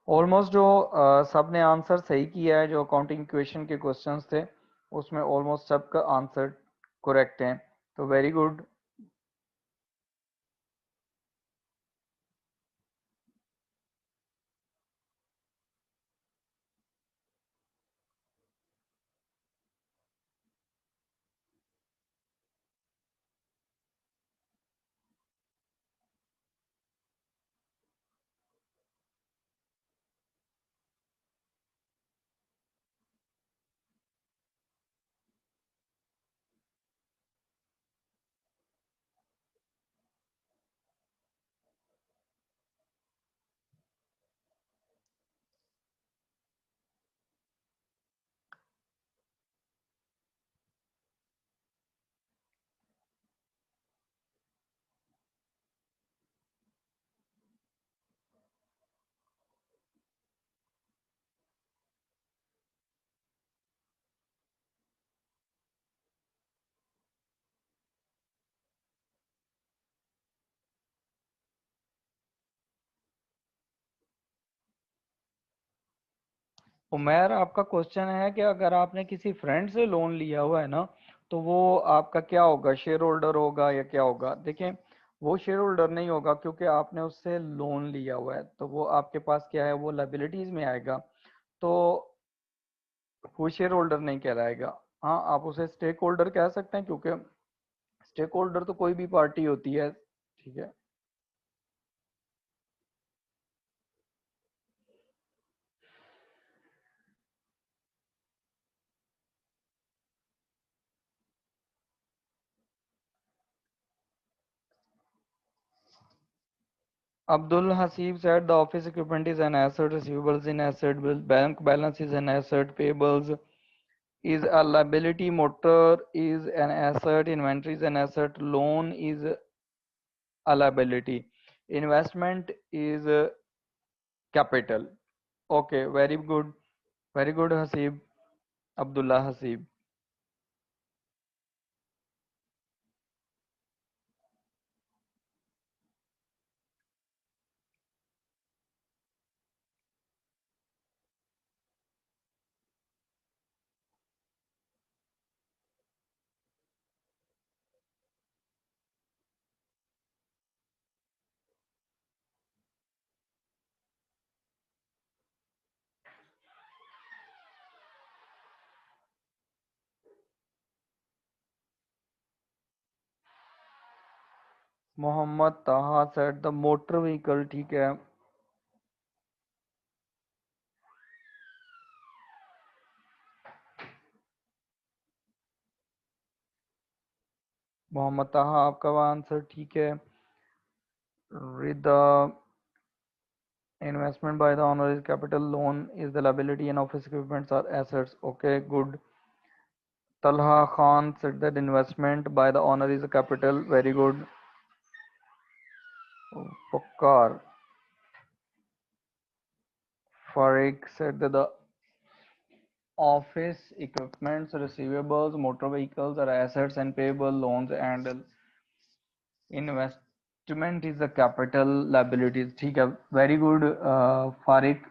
ऑलमोस्ट जो सबने आंसर सही किया है, जो अकाउंटिंग क्वेश्चन के क्वेश्चंस थे उसमें ऑलमोस्ट सबका आंसर करेक्ट है, तो वेरी गुड। उमेर, आपका क्वेश्चन है कि अगर आपने किसी फ्रेंड से लोन लिया हुआ है ना, तो वो आपका क्या होगा, शेयर होल्डर होगा या क्या होगा? देखें, वो शेयर होल्डर नहीं होगा क्योंकि आपने उससे लोन लिया हुआ है, तो वो आपके पास क्या है, वो लाइबिलिटीज में आएगा, तो वो शेयर होल्डर नहीं कहलाएगा। हाँ, आप उसे स्टेक होल्डर कह सकते हैं, क्योंकि स्टेक होल्डर तो कोई भी पार्टी होती है। ठीक है। Abdul Hasib said the office equipment is an asset, receivables in asset, bank balance is an asset, payables is a liability, motor is an asset, inventory is an asset, loan is a liability, investment is capital. Okay, very good Hasib, Abdullah Hasib. Mohammad ताहा said the motor vehicle, ठीक है। मोहम्मद ताहा, आपका answer ठीक है। रिदा, investment by the owner is capital, loan is the liability, and office equipments are assets. Okay, good. Talha Khan said that investment by the owner is a capital. Very good. Pokar Farik said that the office equipments, receivables, motor vehicles are assets, and payable loans and investment is the capital liabilities. ठीक है, very good. Farik.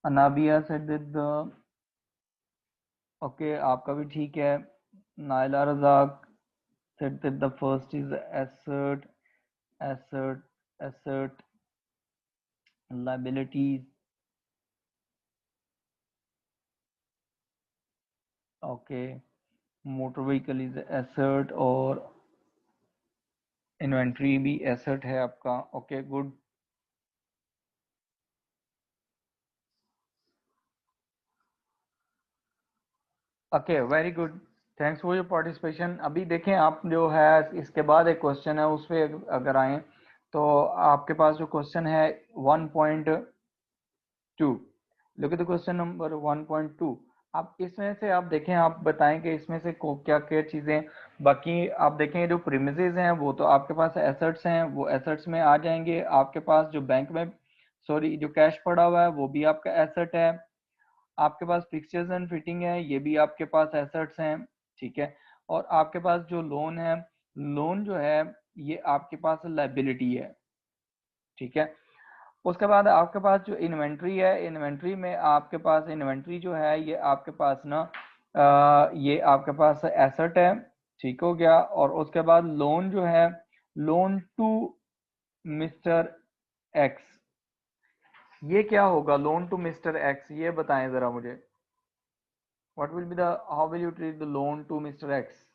Anabia said that the, okay, आपका भी ठीक है। Naila Razzaq said that the first is asset, asset, asset, liabilities. Okay, motor vehicle is asset और inventory भी asset है आपका। Okay good. Okay very good, thanks for your participation. अभी देखें आप जो है इसके बाद एक क्वेश्चन है उस पे अगर आए तो आपके पास जो क्वेश्चन है 1.2, look at the question number 1.2। आप इसमें से आप देखें, आप बताएं कि इसमें से क्या क्या चीजें, बाकी आप देखें जो प्रीमिसेस हैं वो तो आपके पास एसेट्स हैं, वो एसेट्स में आ जाएंगे। आपके पास जो बैंक में सॉरी जो कैश पड़ा हुआ है वो भी आपका एसेट है। आपके पास फिक्सचर्स एंड फिटिंग है, ये भी आपके पास एसेट्स हैं, ठीक है। और आपके पास जो लोन है, लोन जो है ये आपके पास लाइबिलिटी है, ठीक है। उसके बाद आपके पास जो इन्वेंट्री है, इन्वेंट्री में आपके पास इन्वेंट्री जो है ये आपके पास ना ये आपके पास एसेट है, ठीक हो गया। और उसके बाद लोन जो है, लोन टू मिस्टर एक्स, ये क्या होगा लोन टू मिस्टर एक्स, ये बताएं जरा मुझे। What will be the, how will you treat the loan to mister X?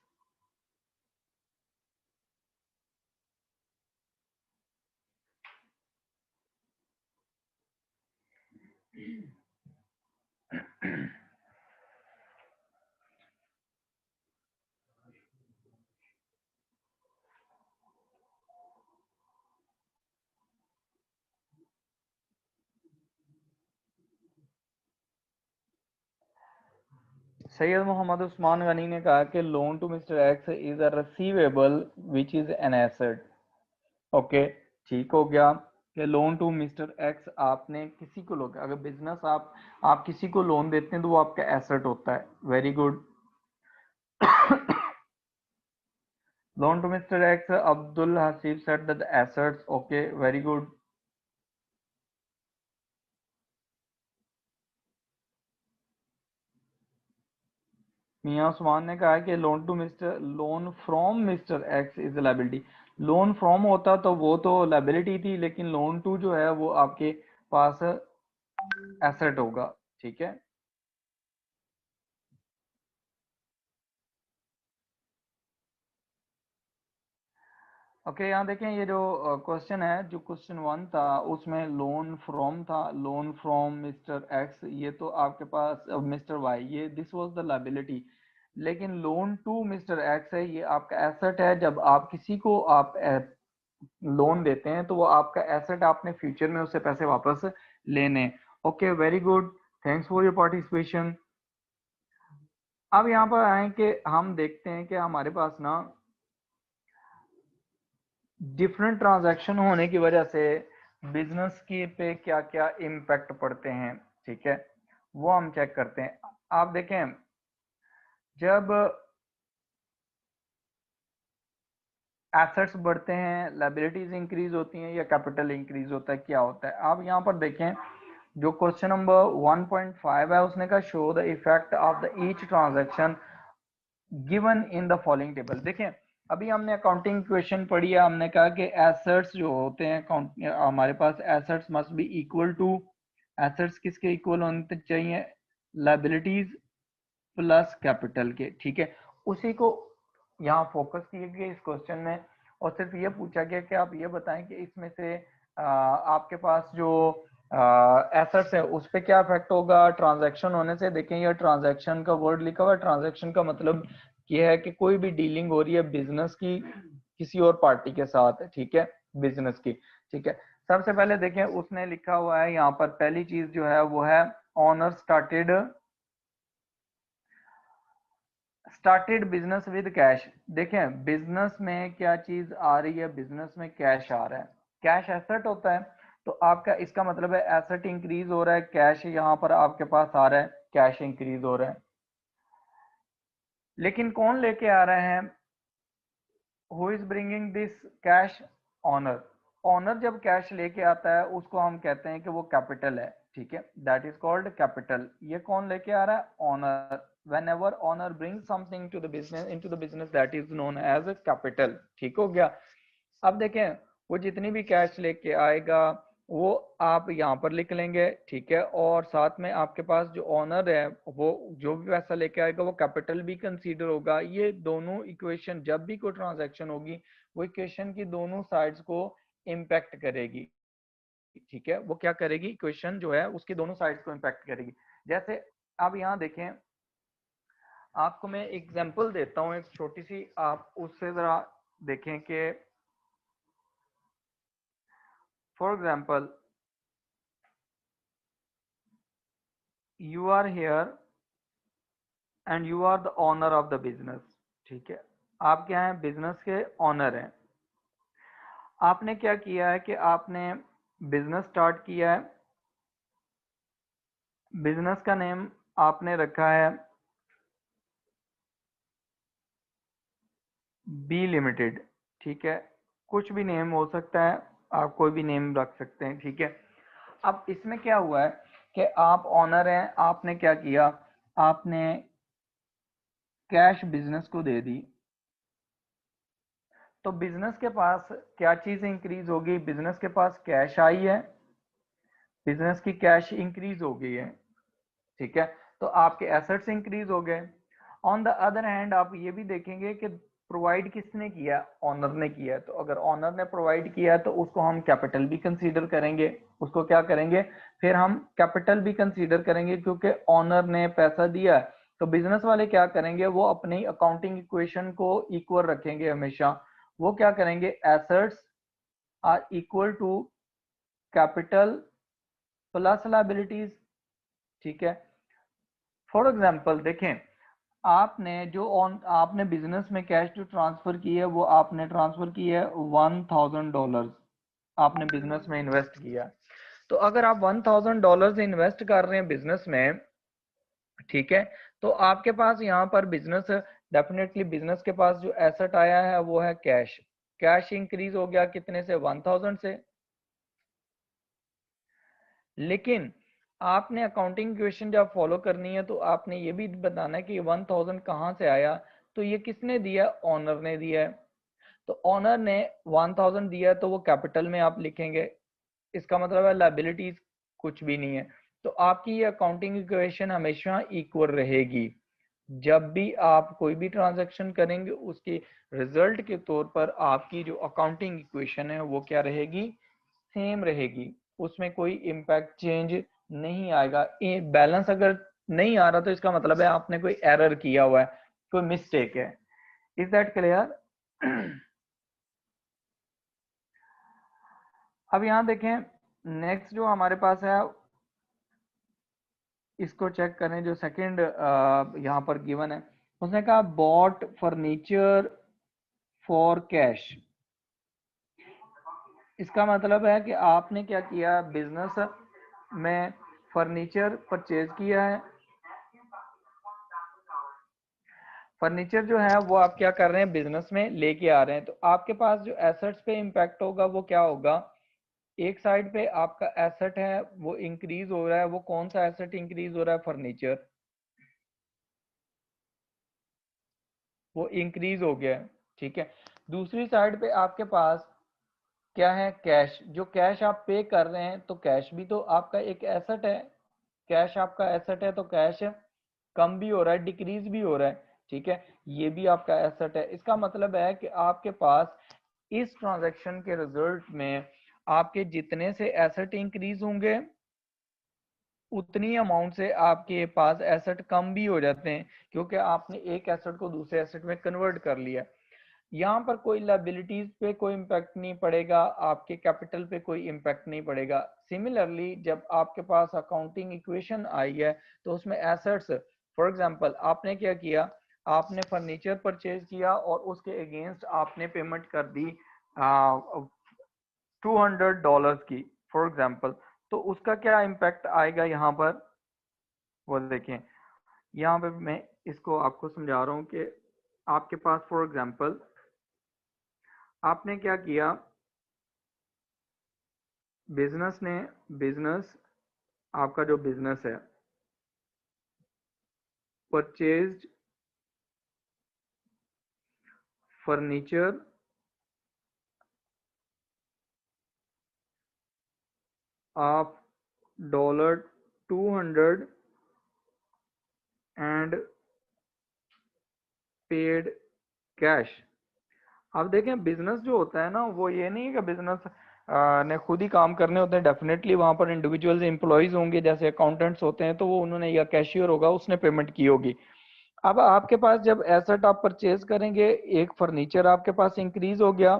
Syed Muhammad Usman Ghani ने कहा कि loan to mister X is a receivable which is an asset. Okay, ठीक हो गया कि लोन टू मिस्टर एक्स आपने किसी को लोग, अगर बिजनेस आप किसी को लोन देते हैं तो वो आपका एसेट होता है। Very good. Loan to mister X, Abdul Haseeb said that assets. Okay very good. मियां उस्मान ने कहा कि loan from mister X is liability. Loan from होता तो वो तो लाइबिलिटी थी, लेकिन लोन टू जो है वो आपके पास एसेट होगा, ठीक है। ओके यहाँ देखें, ये जो क्वेश्चन है, जो क्वेश्चन 1 था उसमें लोन फ्रॉम था, लोन फ्रॉम मिस्टर एक्स, ये तो आपके पास मिस्टर वाई, ये दिस वाज द लाइबिलिटी। लेकिन लोन टू मिस्टर एक्स है, ये आपका एसेट है। जब आप किसी को आप लोन देते हैं तो वो आपका एसेट, आपने फ्यूचर में उससे पैसे वापस लेने। Okay very good, thanks for your participation. अब यहाँ पर आए कि हम देखते हैं कि हमारे पास ना डिफरेंट ट्रांजैक्शन होने की वजह से बिजनेस की पे क्या क्या इम्पैक्ट पड़ते हैं, ठीक है, वो हम चेक करते हैं। आप देखें, जब एसेट्स बढ़ते हैं, लाइबिलिटीज इंक्रीज होती हैं या कैपिटल इंक्रीज होता है, क्या होता है? आप यहाँ पर देखें, जो क्वेश्चन नंबर 1.5 है उसने कहा show the effect of the each transaction given in the following table. देखें, अभी हमने अकाउंटिंग क्वेश्चन पढ़ी है, हमने कहा कि एसेट्स जो होते हैं हमारे पास assets must be equal to, assets किसके इक्वल होने चाहिए? लाइबिलिटीज प्लस कैपिटल के, ठीक है। उसी को यहाँ फोकस किया गया इस क्वेश्चन में, और सिर्फ ये पूछा गया कि आप ये बताएं कि इसमें से आपके पास जो एसेट्स है उस पर क्या इफेक्ट होगा ट्रांजैक्शन होने से। देखें ये ट्रांजैक्शन का वर्ड लिखा हुआ है, ट्रांजैक्शन का मतलब ये है कि कोई भी डीलिंग हो रही है बिजनेस की किसी और पार्टी के साथ, ठीक है, बिजनेस की, ठीक है। सबसे पहले देखें उसने लिखा हुआ है यहाँ पर, पहली चीज जो है वो है owner started business with cash. देखें बिजनेस में क्या चीज आ रही है, बिजनेस में कैश आ रहा है, कैश एसेट होता है। तो आपका इसका मतलब है एसेट इंक्रीज हो रहा है, कैश यहाँ पर आपके पास आ रहा है, कैश इंक्रीज हो रहा है। लेकिन कौन लेके आ रहा है? Who is bringing this cash? Owner. Owner जब कैश लेके आता है उसको हम कहते हैं कि वो कैपिटल है, ठीक है, दैट इज कॉल्ड कैपिटल। ये कौन लेके आ रहा है? Honour. whenever owner brings something to the business into the business that is known as a capital, ठीक हो गया। अब देखें वो जितनी भी कैश लेके आएगा वो आप यहाँ पर लिख लेंगे, ठीक है। और साथ में आपके पास जो ऑनर है वो जो भी पैसा लेके आएगा वो कैपिटल भी कंसीडर होगा। ये दोनों इक्वेशन जब भी कोई ट्रांजैक्शन होगी वो इक्वेशन की दोनों साइड्स को इम्पैक्ट करेगी, ठीक है। वो क्या करेगी, इक्वेशन जो है उसकी दोनों साइड्स को इम्पैक्ट करेगी। जैसे अब यहाँ देखें, आपको मैं एग्जांपल देता हूँ एक छोटी सी, आप उससे जरा देखें कि for example you are here and you are the owner of the business, ठीक है। आप क्या हैं, बिजनेस के ऑनर हैं। आपने क्या किया है कि आपने बिजनेस स्टार्ट किया है। बिजनेस का नेम आपने रखा है बी लिमिटेड, ठीक है। कुछ भी नेम हो सकता है, आप कोई भी नेम रख सकते हैं, ठीक है। अब इसमें क्या हुआ है कि आप ऑनर हैं, आपने क्या किया, आपने कैश बिजनेस को दे दी। तो बिजनेस के पास क्या चीज इंक्रीज होगी, बिजनेस के पास कैश आई है, बिजनेस की कैश इंक्रीज हो गई है, ठीक है। तो आपके एसेट्स इंक्रीज हो गए। ऑन द अदर हैंड आप ये भी देखेंगे कि प्रोवाइड किसने किया, ऑनर ने किया। तो अगर ऑनर ने प्रोवाइड किया तो उसको हम कैपिटल भी कंसीडर करेंगे, उसको क्या करेंगे, फिर हम कैपिटल भी कंसीडर करेंगे क्योंकि ऑनर ने पैसा दिया। तो बिजनेस वाले क्या करेंगे, वो अपनी अकाउंटिंग इक्वेशन को इक्वल रखेंगे हमेशा। वो क्या करेंगे, assets are equal to capital plus liabilities, ठीक है। फॉर एग्जाम्पल देखें, आपने बिजनेस में कैश जो ट्रांसफर की है वो आपने ट्रांसफर की है $1000, आपने बिजनेस में इन्वेस्ट किया। तो अगर आप $1000 इन्वेस्ट कर रहे हैं बिजनेस में, ठीक है, तो आपके पास यहाँ पर बिजनेस, डेफिनेटली बिजनेस के पास जो एसेट आया है वो है कैश। कैश इंक्रीज हो गया कितने से, 1000 से। लेकिन आपने अकाउंटिंग इक्वेशन जब फॉलो करनी है तो आपने ये भी बताना है कि 1000 कहाँ से आया। तो ये किसने दिया, ऑनर ने दिया है। तो ऑनर ने 1000 दिया तो वो कैपिटल में आप लिखेंगे, इसका मतलब है लायबिलिटीज कुछ भी नहीं है। तो आपकी ये अकाउंटिंग इक्वेशन हमेशा इक्वल रहेगी। जब भी आप कोई भी ट्रांजैक्शन करेंगे उसके रिजल्ट के तौर पर आपकी जो अकाउंटिंग इक्वेशन है वो क्या रहेगी, सेम रहेगी। उसमें कोई इम्पैक्ट चेंज नहीं आएगा। बैलेंस अगर नहीं आ रहा तो इसका मतलब है आपने कोई एरर किया हुआ है, कोई मिस्टेक है। Is that clear? अब यहाँ देखें, नेक्स्ट जो हमारे पास है इसको चेक करें, जो सेकंड यहाँ पर गिवन है। उसने कहा बॉट फर्नीचर फॉर कैश। इसका मतलब है कि आपने क्या किया, बिजनेस में फर्नीचर परचेज किया है। फर्नीचर जो है वो आप क्या कर रहे हैं, बिजनेस में लेके आ रहे हैं। तो आपके पास जो एसेट्स पे इम्पैक्ट होगा वो क्या होगा, एक साइड पे आपका एसेट है वो इंक्रीज हो रहा है। वो कौन सा एसेट इंक्रीज हो रहा है, फर्नीचर, वो इंक्रीज हो गया है, ठीक है। दूसरी साइड पे आपके पास क्या है, कैश। जो कैश आप पे कर रहे हैं तो कैश भी तो आपका एक एसेट है। कैश आपका एसेट है तो कैश कम भी हो रहा है, डिक्रीज भी हो रहा है, ठीक है। ये भी आपका एसेट है। इसका मतलब है कि आपके पास इस ट्रांजैक्शन के रिजल्ट में आपके जितने से एसेट इंक्रीज होंगे उतनी अमाउंट से आपके पास एसेट कम भी हो जाते हैं, क्योंकि आपने एक एसेट को दूसरे एसेट में कन्वर्ट कर लिया। यहाँ पर कोई लायबिलिटीज पे कोई इम्पैक्ट नहीं पड़ेगा, आपके कैपिटल पे कोई इम्पैक्ट नहीं पड़ेगा। सिमिलरली जब आपके पास अकाउंटिंग इक्वेशन आई है तो उसमें एसेट्स, फॉर एग्जांपल आपने क्या किया, आपने फर्नीचर परचेज किया और उसके अगेंस्ट आपने पेमेंट कर दी $200 की, फॉर एग्जांपल। तो उसका क्या इम्पैक्ट आएगा यहाँ पर, वो देखें। यहाँ पे मैं इसको आपको समझा रहा हूँ कि आपके पास फॉर एग्जांपल आपने क्या किया, बिजनेस आपका जो बिजनेस है purchased furniture of $200 and paid cash. अब देखें बिजनेस जो होता है ना, वो ये नहीं है कि बिजनेस ने खुद ही काम करने होते हैं। डेफिनेटली वहां पर इंडिविजुअल्स एम्प्लॉयज होंगे, जैसे अकाउंटेंट्स होते हैं, तो वो उन्होंने, या कैशियर होगा उसने पेमेंट की होगी। अब आपके पास जब एसेट आप परचेज करेंगे, एक फर्नीचर आपके पास इंक्रीज हो गया।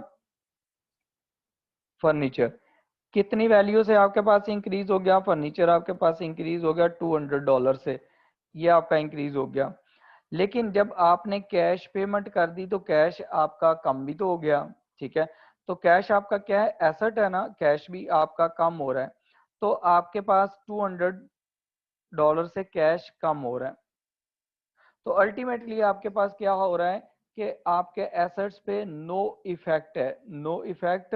फर्नीचर कितनी वैल्यू से आपके पास इंक्रीज हो गया? फर्नीचर आपके पास इंक्रीज हो गया $200 से, ये आपका इंक्रीज हो गया। लेकिन जब आपने कैश पेमेंट कर दी तो कैश आपका कम भी तो हो गया, ठीक है। तो कैश आपका क्या है? एसेट है ना, कैश भी आपका कम हो रहा है। तो आपके पास $200 से कैश कम हो रहा है। तो अल्टीमेटली आपके पास क्या हो रहा है कि आपके एसेट्स पे नो इफेक्ट है, नो इफेक्ट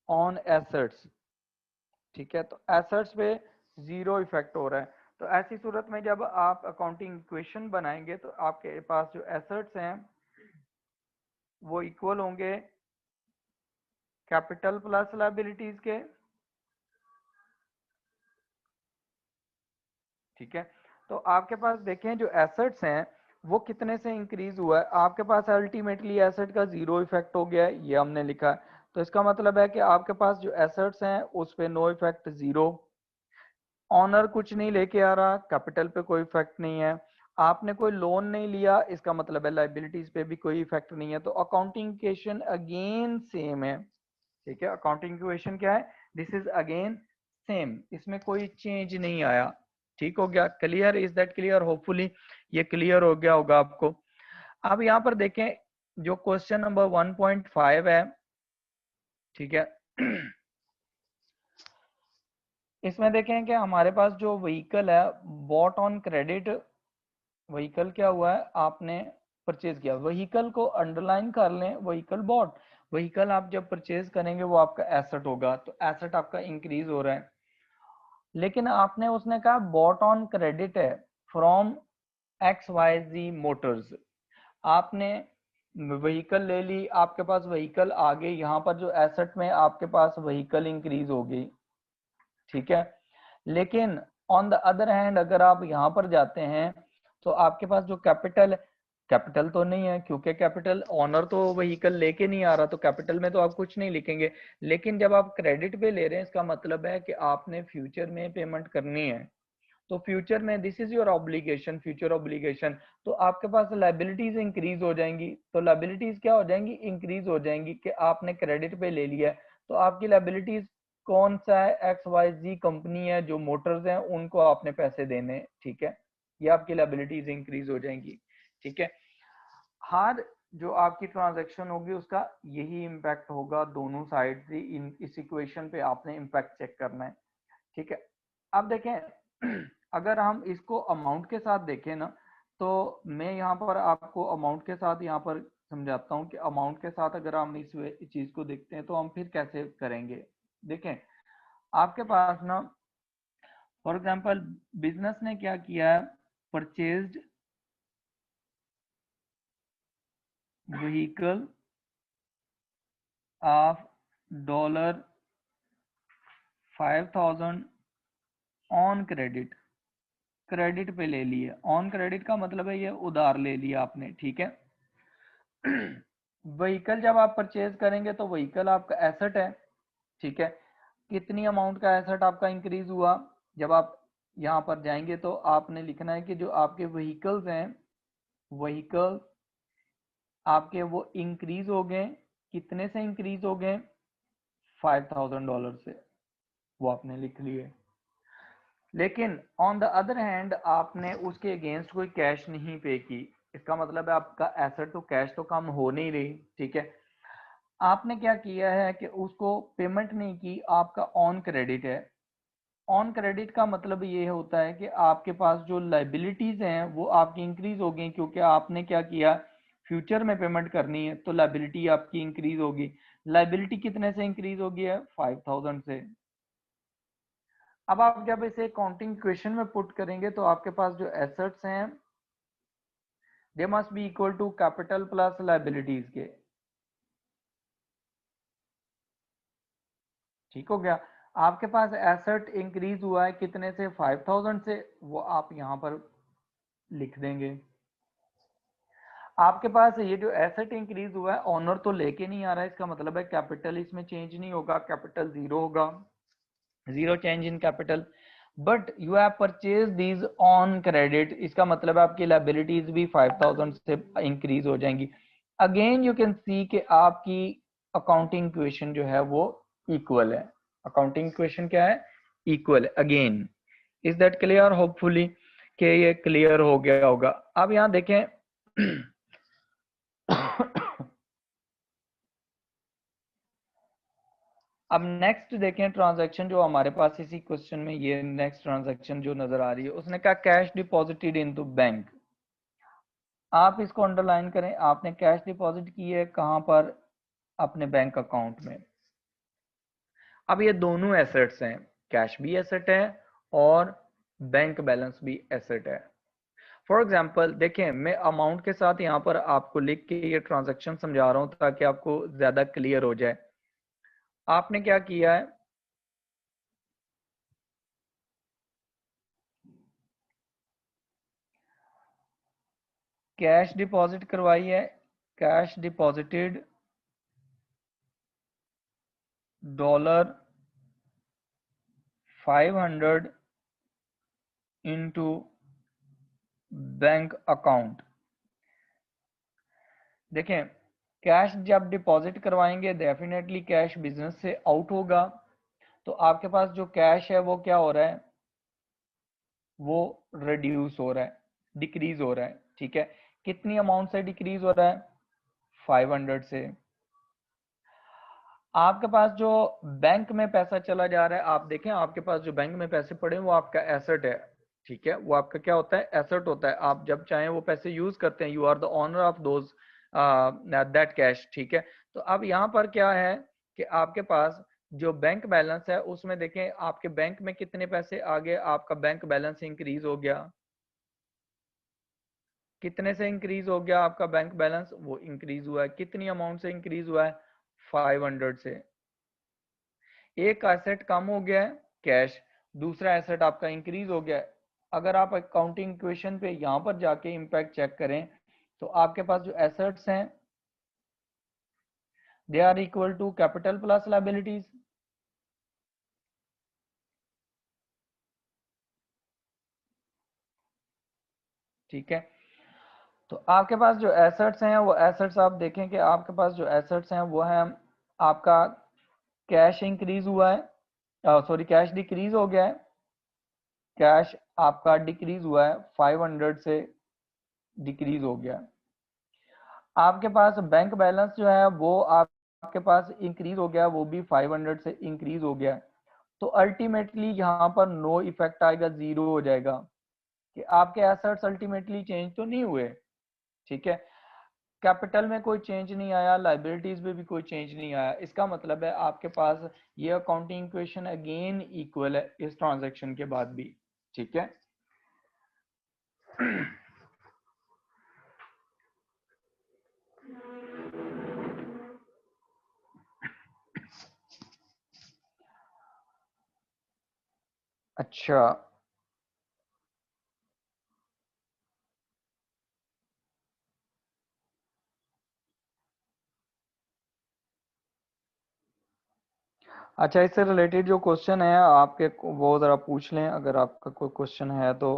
ऑन एसेट्स, ठीक है। तो एसेट्स पे जीरो इफेक्ट हो रहा है। तो ऐसी सूरत में जब आप अकाउंटिंग इक्वेशन बनाएंगे तो आपके पास जो एसेट्स हैं वो इक्वल होंगे कैपिटल प्लस लायबिलिटीज के, ठीक है। तो आपके पास देखें जो एसेट्स हैं वो कितने से इंक्रीज हुआ है? आपके पास अल्टीमेटली एसेट का जीरो इफेक्ट हो गया है, ये हमने लिखा है। तो इसका मतलब है कि आपके पास जो एसेट्स हैं उस पे नो इफेक्ट, जीरो। ऑनर कुछ नहीं लेके आ रहा, कैपिटल पे कोई इफेक्ट नहीं है। आपने कोई लोन नहीं लिया, इसका मतलब है लाइबिलिटीज पे भी कोई इफेक्ट नहीं है। तो अकाउंटिंग इक्वेशन अगेन सेम है, ठीक है। अकाउंटिंग इक्वेशन क्या है? दिस इज अगेन सेम, इसमें कोई चेंज नहीं आया। ठीक हो गया? Clear? Is that clear? Hopefully ये क्लियर हो गया होगा आपको। अब यहाँ पर देखें जो क्वेश्चन नंबर 1.5 है, ठीक है। इसमें देखें कि हमारे पास जो व्हीकल है बॉट ऑन क्रेडिट, व्हीकल क्या हुआ है? आपने परचेज किया। व्हीकल को अंडरलाइन कर लें, व्हीकल बॉट। व्हीकल आप जब परचेज करेंगे वो आपका एसेट होगा, तो एसेट आपका इंक्रीज हो रहा है। लेकिन आपने, उसने कहा बॉट ऑन क्रेडिट है फ्रॉम XYZ मोटर्स। आपने व्हीकल ले ली, आपके पास व्हीकल आ गई, यहाँ पर जो एसेट में आपके पास व्हीकल इंक्रीज हो गई, ठीक है। लेकिन ऑन द अदर हैंड अगर आप यहाँ पर जाते हैं तो आपके पास जो कैपिटल, कैपिटल तो नहीं है, क्योंकि कैपिटल ओनर तो व्हीकल लेके नहीं आ रहा, तो कैपिटल में तो आप कुछ नहीं लिखेंगे। लेकिन जब आप क्रेडिट पे ले रहे हैं, इसका मतलब है कि आपने फ्यूचर में पेमेंट करनी है। तो फ्यूचर में this is your obligation, future obligation. तो आपके पास लाइबिलिटीज इंक्रीज हो जाएंगी। तो लाइबिलिटीज क्या हो जाएंगी? इंक्रीज हो जाएंगी, कि आपने क्रेडिट पे ले लिया है। तो आपकी लाइबिलिटीज कौन सा है? XYZ कंपनी है, जो मोटर्स हैं उनको आपने पैसे देने, ठीक है। ये आपकी लाइबिलिटीज इंक्रीज हो जाएंगी, ठीक है। हर जो आपकी ट्रांजैक्शन होगी उसका यही इम्पैक्ट होगा दोनों साइड से। इस इक्वेशन पे आपने इम्पैक्ट चेक करना है, ठीक है। अब देखें अगर हम इसको अमाउंट के साथ देखें ना, तो मैं यहाँ पर आपको अमाउंट के साथ यहाँ पर समझाता हूँ कि अमाउंट के साथ अगर हम इस चीज को देखते हैं तो हम फिर कैसे करेंगे। देखें आपके पास ना, फॉर एग्जांपल बिजनेस ने क्या किया है? Purchased vehicle of $5,000 on credit, credit पे ले लिए। ऑन क्रेडिट का मतलब है ये उधार ले लिया आपने, ठीक है। व्हीकल जब आप परचेज करेंगे तो व्हीकल आपका एसेट है, ठीक है। कितनी अमाउंट का एसेट आपका इंक्रीज हुआ? जब आप यहाँ पर जाएंगे तो आपने लिखना है कि जो आपके व्हीकल्स हैं, व्हीकल आपके वो इंक्रीज हो गए। कितने से इंक्रीज हो गए? $5,000 से, वो आपने लिख लिए। लेकिन ऑन द अदर हैंड आपने उसके अगेंस्ट कोई कैश नहीं पे की। इसका मतलब है आपका एसेट तो, कैश तो कम हो नहीं रही, ठीक है। आपने क्या किया है कि उसको पेमेंट नहीं की, आपका ऑन क्रेडिट है। ऑन क्रेडिट का मतलब ये होता है कि आपके पास जो लाइबिलिटीज हैं वो आपकी इंक्रीज हो गई, क्योंकि आपने क्या किया? फ्यूचर में पेमेंट करनी है, तो लाइबिलिटी आपकी इंक्रीज होगी। लाइबिलिटी कितने से इंक्रीज होगी? है 5,000 से। अब आप जब इसे अकाउंटिंग इक्वेशन में पुट करेंगे तो आपके पास जो एसेट्स हैं they must be equal to capital plus liabilities के। ठीक हो गया। आपके पास एसेट इंक्रीज हुआ है कितने से, 5000 से, वो आप यहाँ पर लिख देंगे। आपके पास ये जो एसेट इंक्रीज हुआ है ऑनर तो लेके नहीं आ रहा है, इसका मतलब है कैपिटल इसमें चेंज नहीं होगा, कैपिटल जीरो होगा, zero change in capital. But you have purchase these on credit, इसका मतलब है आपकी लाइबिलिटीज भी 5000 से इंक्रीज हो जाएंगी। अगेन यू कैन सी कि आपकी अकाउंटिंग इक्वेशन जो है वो इक्वल है। अकाउंटिंग इक्वेशन क्या है, इक्वल है। Again is that clear, hopefully कि ये क्लियर हो गया होगा। अब यहाँ देखें अब नेक्स्ट देखें ट्रांजैक्शन जो हमारे पास इसी क्वेश्चन में, ये नेक्स्ट ट्रांजैक्शन जो नजर आ रही है, उसने कहा कैश डिपॉजिटेड इनटू बैंक। आप इसको अंडरलाइन करें, आपने कैश डिपॉजिट की है कहां पर, अपने बैंक अकाउंट में। अब ये दोनों एसेट्स हैं, कैश भी एसेट है और बैंक बैलेंस भी एसेट है। फॉर एग्जाम्पल देखें, मैं अमाउंट के साथ यहाँ पर आपको लिख के ये ट्रांजैक्शन समझा रहा हूं ताकि आपको ज्यादा क्लियर हो जाए। आपने क्या किया है, कैश डिपॉजिट करवाई है, cash deposited $500 into bank account. देखें, कैश जब डिपॉजिट करवाएंगे डेफिनेटली कैश बिजनेस से आउट होगा, तो आपके पास जो कैश है वो क्या हो रहा है, वो रिड्यूस हो रहा है, डिक्रीज हो रहा है। ठीक है, कितनी अमाउंट से डिक्रीज हो रहा है, 500 से। आपके पास जो बैंक में पैसा चला जा रहा है, आप देखें आपके पास जो बैंक में पैसे पड़े हैं वो आपका एसेट है। ठीक है, वो आपका क्या होता है, एसेट होता है। आप जब चाहें वो पैसे यूज करते हैं, you are the owner of those that cash. ठीक है, तो अब यहाँ पर क्या है कि आपके पास जो बैंक बैलेंस है उसमें देखें आपके बैंक में कितने पैसे आ गए, आपका बैंक बैलेंस इंक्रीज हो गया। कितने से इंक्रीज हो गया आपका बैंक बैलेंस, वो इंक्रीज हुआ है, कितनी अमाउंट से इंक्रीज हुआ है, 500 से। एक एसेट कम हो गया है, कैश, दूसरा एसेट आपका इंक्रीज हो गया है। अगर आप अकाउंटिंग इक्वेशन पे यहां पर जाके इंपैक्ट चेक करें तो आपके पास जो एसेट्स हैं they are equal to capital plus liabilities. ठीक है, तो आपके पास जो एसेट्स हैं वो एसेट्स आप देखें कि आपके पास जो एसेट्स हैं वो है आपका कैश इंक्रीज हुआ है, सॉरी कैश डिक्रीज हो गया है, कैश आपका डिक्रीज हुआ है, 500 से डिक्रीज हो गया है। आपके पास बैंक बैलेंस जो है वो आपके पास इंक्रीज हो गया, वो भी 500 से इंक्रीज हो गया। तो अल्टीमेटली यहाँ पर नो इफेक्ट आएगा, जीरो हो जाएगा कि आपके एसेट्स अल्टीमेटली चेंज तो नहीं हुए। ठीक है, कैपिटल में कोई चेंज नहीं आया, लाइबिलिटीज में भी कोई चेंज नहीं आया। इसका मतलब है आपके पास ये अकाउंटिंग इक्वेशन अगेन इक्वल है इस ट्रांजैक्शन के बाद भी। ठीक है अच्छा, अच्छा इससे रिलेटेड जो क्वेश्चन है आपके वो जरा पूछ लें अगर आपका कोई क्वेश्चन है तो।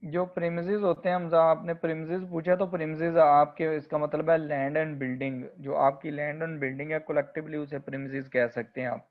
जो प्रीमिसेस होते हैं, हमजा आपने प्रीमिसेस पूछा, तो प्रीमिसेस आपके इसका मतलब है लैंड एंड बिल्डिंग। जो आपकी लैंड एंड बिल्डिंग है कलेक्टिवली उसे प्रीमिसेस कह सकते हैं आप।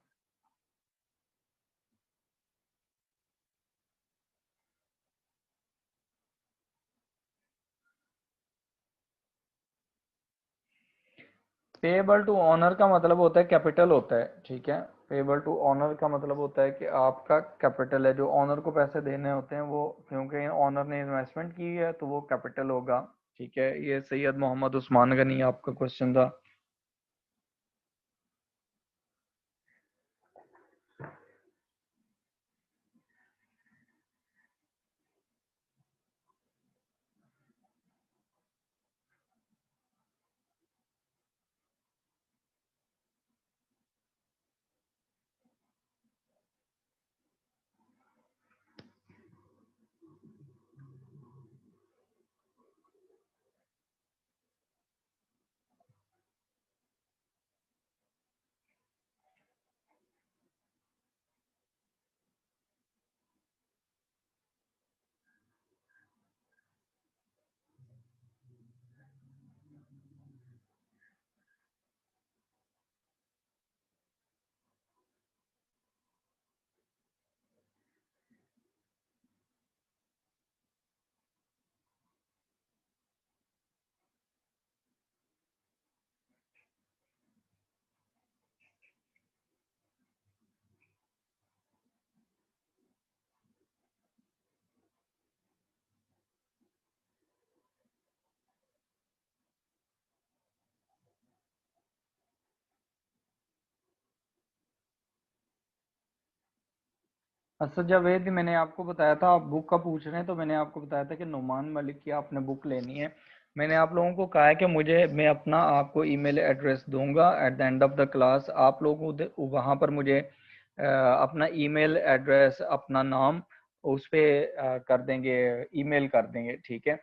पेएबल टू ऑनर का मतलब होता है कैपिटल होता है, ठीक है। पेएबल टू ऑनर का मतलब होता है कि आपका कैपिटल है, जो ऑनर को पैसे देने होते हैं वो, क्योंकि ऑनर ने इन्वेस्टमेंट की है तो वो कैपिटल होगा, ठीक है। ये सैयद मोहम्मद उस्मान गनी आपका क्वेश्चन था। असद जावेद, मैंने आपको बताया था, आप बुक का पूछ रहे हैं, तो मैंने आपको बताया था कि नुमान मलिक की आपने बुक लेनी है। मैंने आप लोगों को कहा है कि मैं अपना आपको ईमेल एड्रेस दूंगा at the end of the class. आप लोग वहाँ पर मुझे अपना ईमेल एड्रेस, अपना नाम उस पे कर देंगे, ईमेल कर देंगे, ठीक है।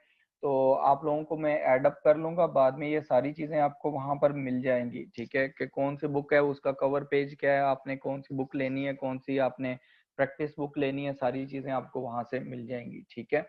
तो आप लोगों को मैं ऐड अप कर लूंगा, बाद में ये सारी चीज़ें आपको वहाँ पर मिल जाएंगी, ठीक है। कि कौन सी बुक है, उसका कवर पेज क्या है, आपने कौन सी बुक लेनी है, कौन सी आपने प्रैक्टिस बुक लेनी है, सारी चीजें आपको वहां से मिल जाएंगी, ठीक है।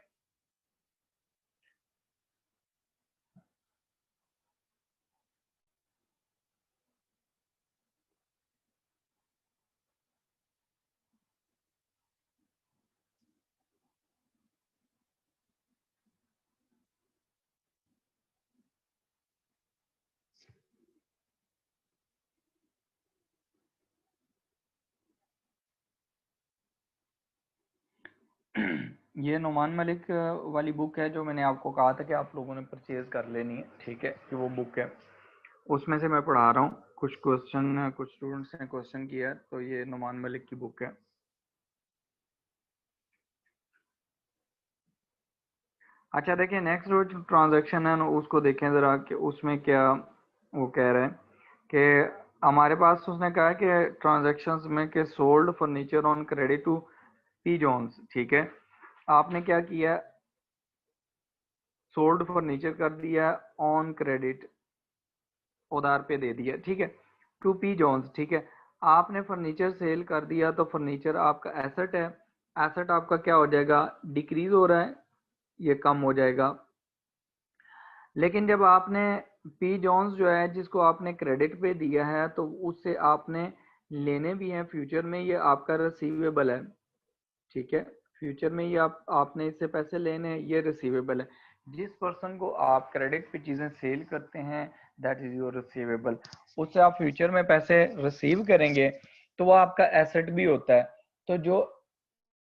ये नुमान मलिक वाली बुक है जो मैंने आपको कहा था कि आप लोगों ने परचेज कर लेनी है, ठीक है। कि वो बुक है, उसमें से मैं पढ़ा रहा हूँ। कुछ क्वेश्चन, कुछ स्टूडेंट्स ने क्वेश्चन किया है, तो ये नुमान मलिक की बुक है। अच्छा देखिए, नेक्स्ट जो ट्रांजैक्शन है ना, उसको देखें ज़रा कि उसमें क्या वो कह रहे हैं। कि हमारे पास उसने कहा है कि ट्रांजैक्शंस में के sold furniture on credit to P Jones, ठीक है। आपने क्या किया, सोल्ड फर्नीचर कर दिया ऑन क्रेडिट, उधार पे दे दिया, ठीक है, टू पी जोन्स, ठीक है। आपने फर्नीचर सेल कर दिया, तो फर्नीचर आपका एसेट है। एसेट आपका क्या हो जाएगा, डिक्रीज हो रहा है, ये कम हो जाएगा। लेकिन जब आपने पी जॉन्स जो है, जिसको आपने क्रेडिट पे दिया है, तो उससे आपने लेने भी हैं फ्यूचर में, ये आपका रिसीवेबल है, ठीक है। फ्यूचर में ये आपने इससे पैसे लेने हैं, ये रिसीवेबल है। जिस पर्सन को आप क्रेडिट पे चीजें सेल करते हैं, दैट इज योर रिसीवेबल। उससे आप फ्यूचर में पैसे रिसीव करेंगे, तो वो आपका एसेट भी होता है। तो जो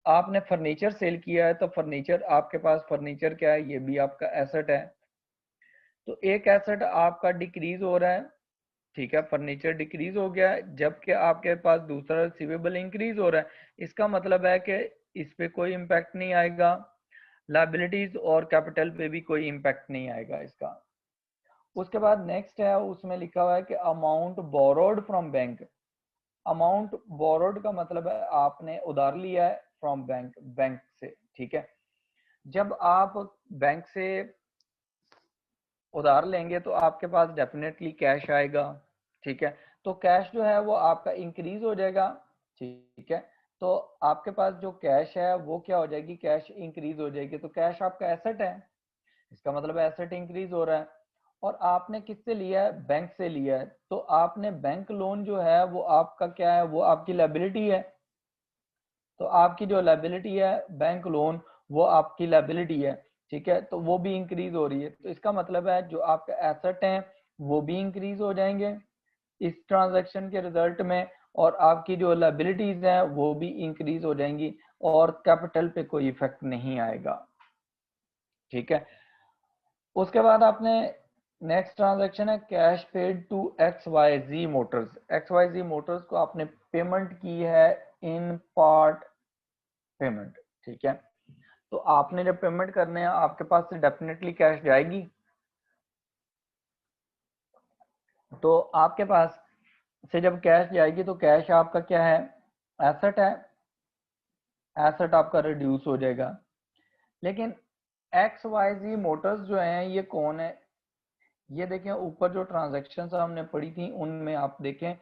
आपने फर्नीचर सेल किया है, तो फर्नीचर आपके पास, फर्नीचर क्या है, ये भी आपका एसेट है। तो एक एसेट आपका डिक्रीज हो रहा है, ठीक है, फर्नीचर डिक्रीज हो गया है, जबकि आपके पास दूसरा रिसीवेबल इंक्रीज हो रहा है। इसका मतलब है कि इस पे कोई इम्पैक्ट नहीं आएगा, लाइबिलिटीज और कैपिटल पे भी कोई इम्पैक्ट नहीं आएगा इसका। उसके बाद नेक्स्ट है, उसमें लिखा हुआ है कि amount borrowed from bank. Amount borrowed का मतलब है आपने उधार लिया है फ्रॉम बैंक, बैंक से, ठीक है। जब आप बैंक से उधार लेंगे तो आपके पास डेफिनेटली कैश आएगा, ठीक है। तो कैश जो है वो आपका इंक्रीज हो जाएगा, ठीक है। तो आपके पास जो कैश है वो क्या हो जाएगी, कैश इंक्रीज हो जाएगी। तो कैश आपका एसेट है, इसका मतलब एसेट इंक्रीज हो रहा है। और आपने किससे लिया है, बैंक से लिया है, तो आपने बैंक लोन जो है वो आपका क्या है, वो आपकी लायबिलिटी है। तो आपकी जो लायबिलिटी है बैंक लोन, वो आपकी लायबिलिटी है, ठीक है। तो वो भी इंक्रीज हो रही है। तो इसका मतलब है जो आपके एसेट हैं वो भी इंक्रीज हो जाएंगे इस ट्रांजैक्शन के रिजल्ट में, और आपकी जो लायबिलिटीज हैं वो भी इंक्रीज हो जाएंगी, और कैपिटल पे कोई इफेक्ट नहीं आएगा, ठीक है। उसके बाद आपने नेक्स्ट ट्रांजैक्शन है cash paid to X Y Z Motors. X Y Z Motors को आपने पेमेंट की है इन पार्ट पेमेंट, ठीक है। तो आपने जब पेमेंट करने हैं आपके पास से डेफिनेटली कैश जाएगी। तो आपके पास से जब कैश जाएगी तो कैश आपका क्या है, एसेट है, एसेट आपका रिड्यूस हो जाएगा। लेकिन एक्स वाई जी मोटर्स जो है ये कौन है, ये देखें ऊपर जो ट्रांजैक्शन हमने पढ़ी थी उनमें आप देखें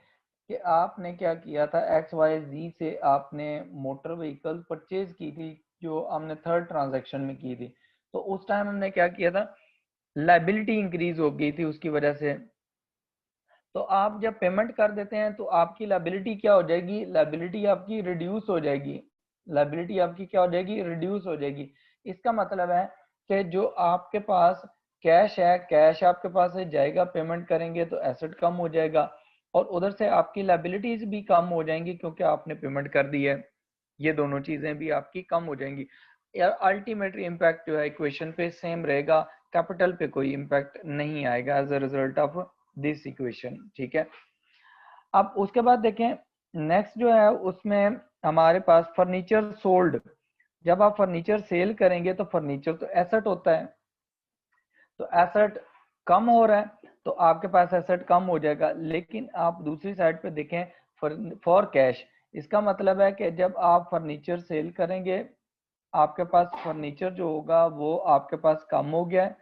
कि आपने क्या किया था, एक्स वाई जी से आपने मोटर व्हीकल परचेज की थी, जो हमने थर्ड ट्रांजैक्शन में की थी। तो उस टाइम हमने क्या किया था, लायबिलिटी इंक्रीज हो गई थी उसकी वजह से। तो आप जब पेमेंट कर देते हैं तो आपकी लायबिलिटी क्या हो जाएगी, लायबिलिटी आपकी रिड्यूस हो जाएगी, लायबिलिटी आपकी क्या हो जाएगी, रिड्यूस हो जाएगी। इसका मतलब है कि जो आपके पास कैश है, कैश आपके पास है जाएगा, पेमेंट करेंगे तो एसेट कम हो जाएगा, और उधर से आपकी लायबिलिटीज भी कम हो जाएंगी क्योंकि आपने पेमेंट कर दी है। ये दोनों चीजें भी आपकी कम हो जाएंगी। यार अल्टीमेटली इम्पैक्ट जो है इक्वेशन पे सेम रहेगा, कैपिटल पे कोई इम्पैक्ट नहीं आएगा as a result of this equation, ठीक है। अब उसके बाद देखें नेक्स्ट जो है उसमें हमारे पास फर्नीचर सोल्ड। जब आप फर्नीचर सेल करेंगे तो फर्नीचर तो एसेट होता है, तो एसेट कम हो रहा है तो आपके पास एसेट कम हो जाएगा। लेकिन आप दूसरी साइड पे देखें फॉर कैश, इसका मतलब है कि जब आप फर्नीचर सेल करेंगे आपके पास फर्नीचर जो होगा वो आपके पास कम हो गया है,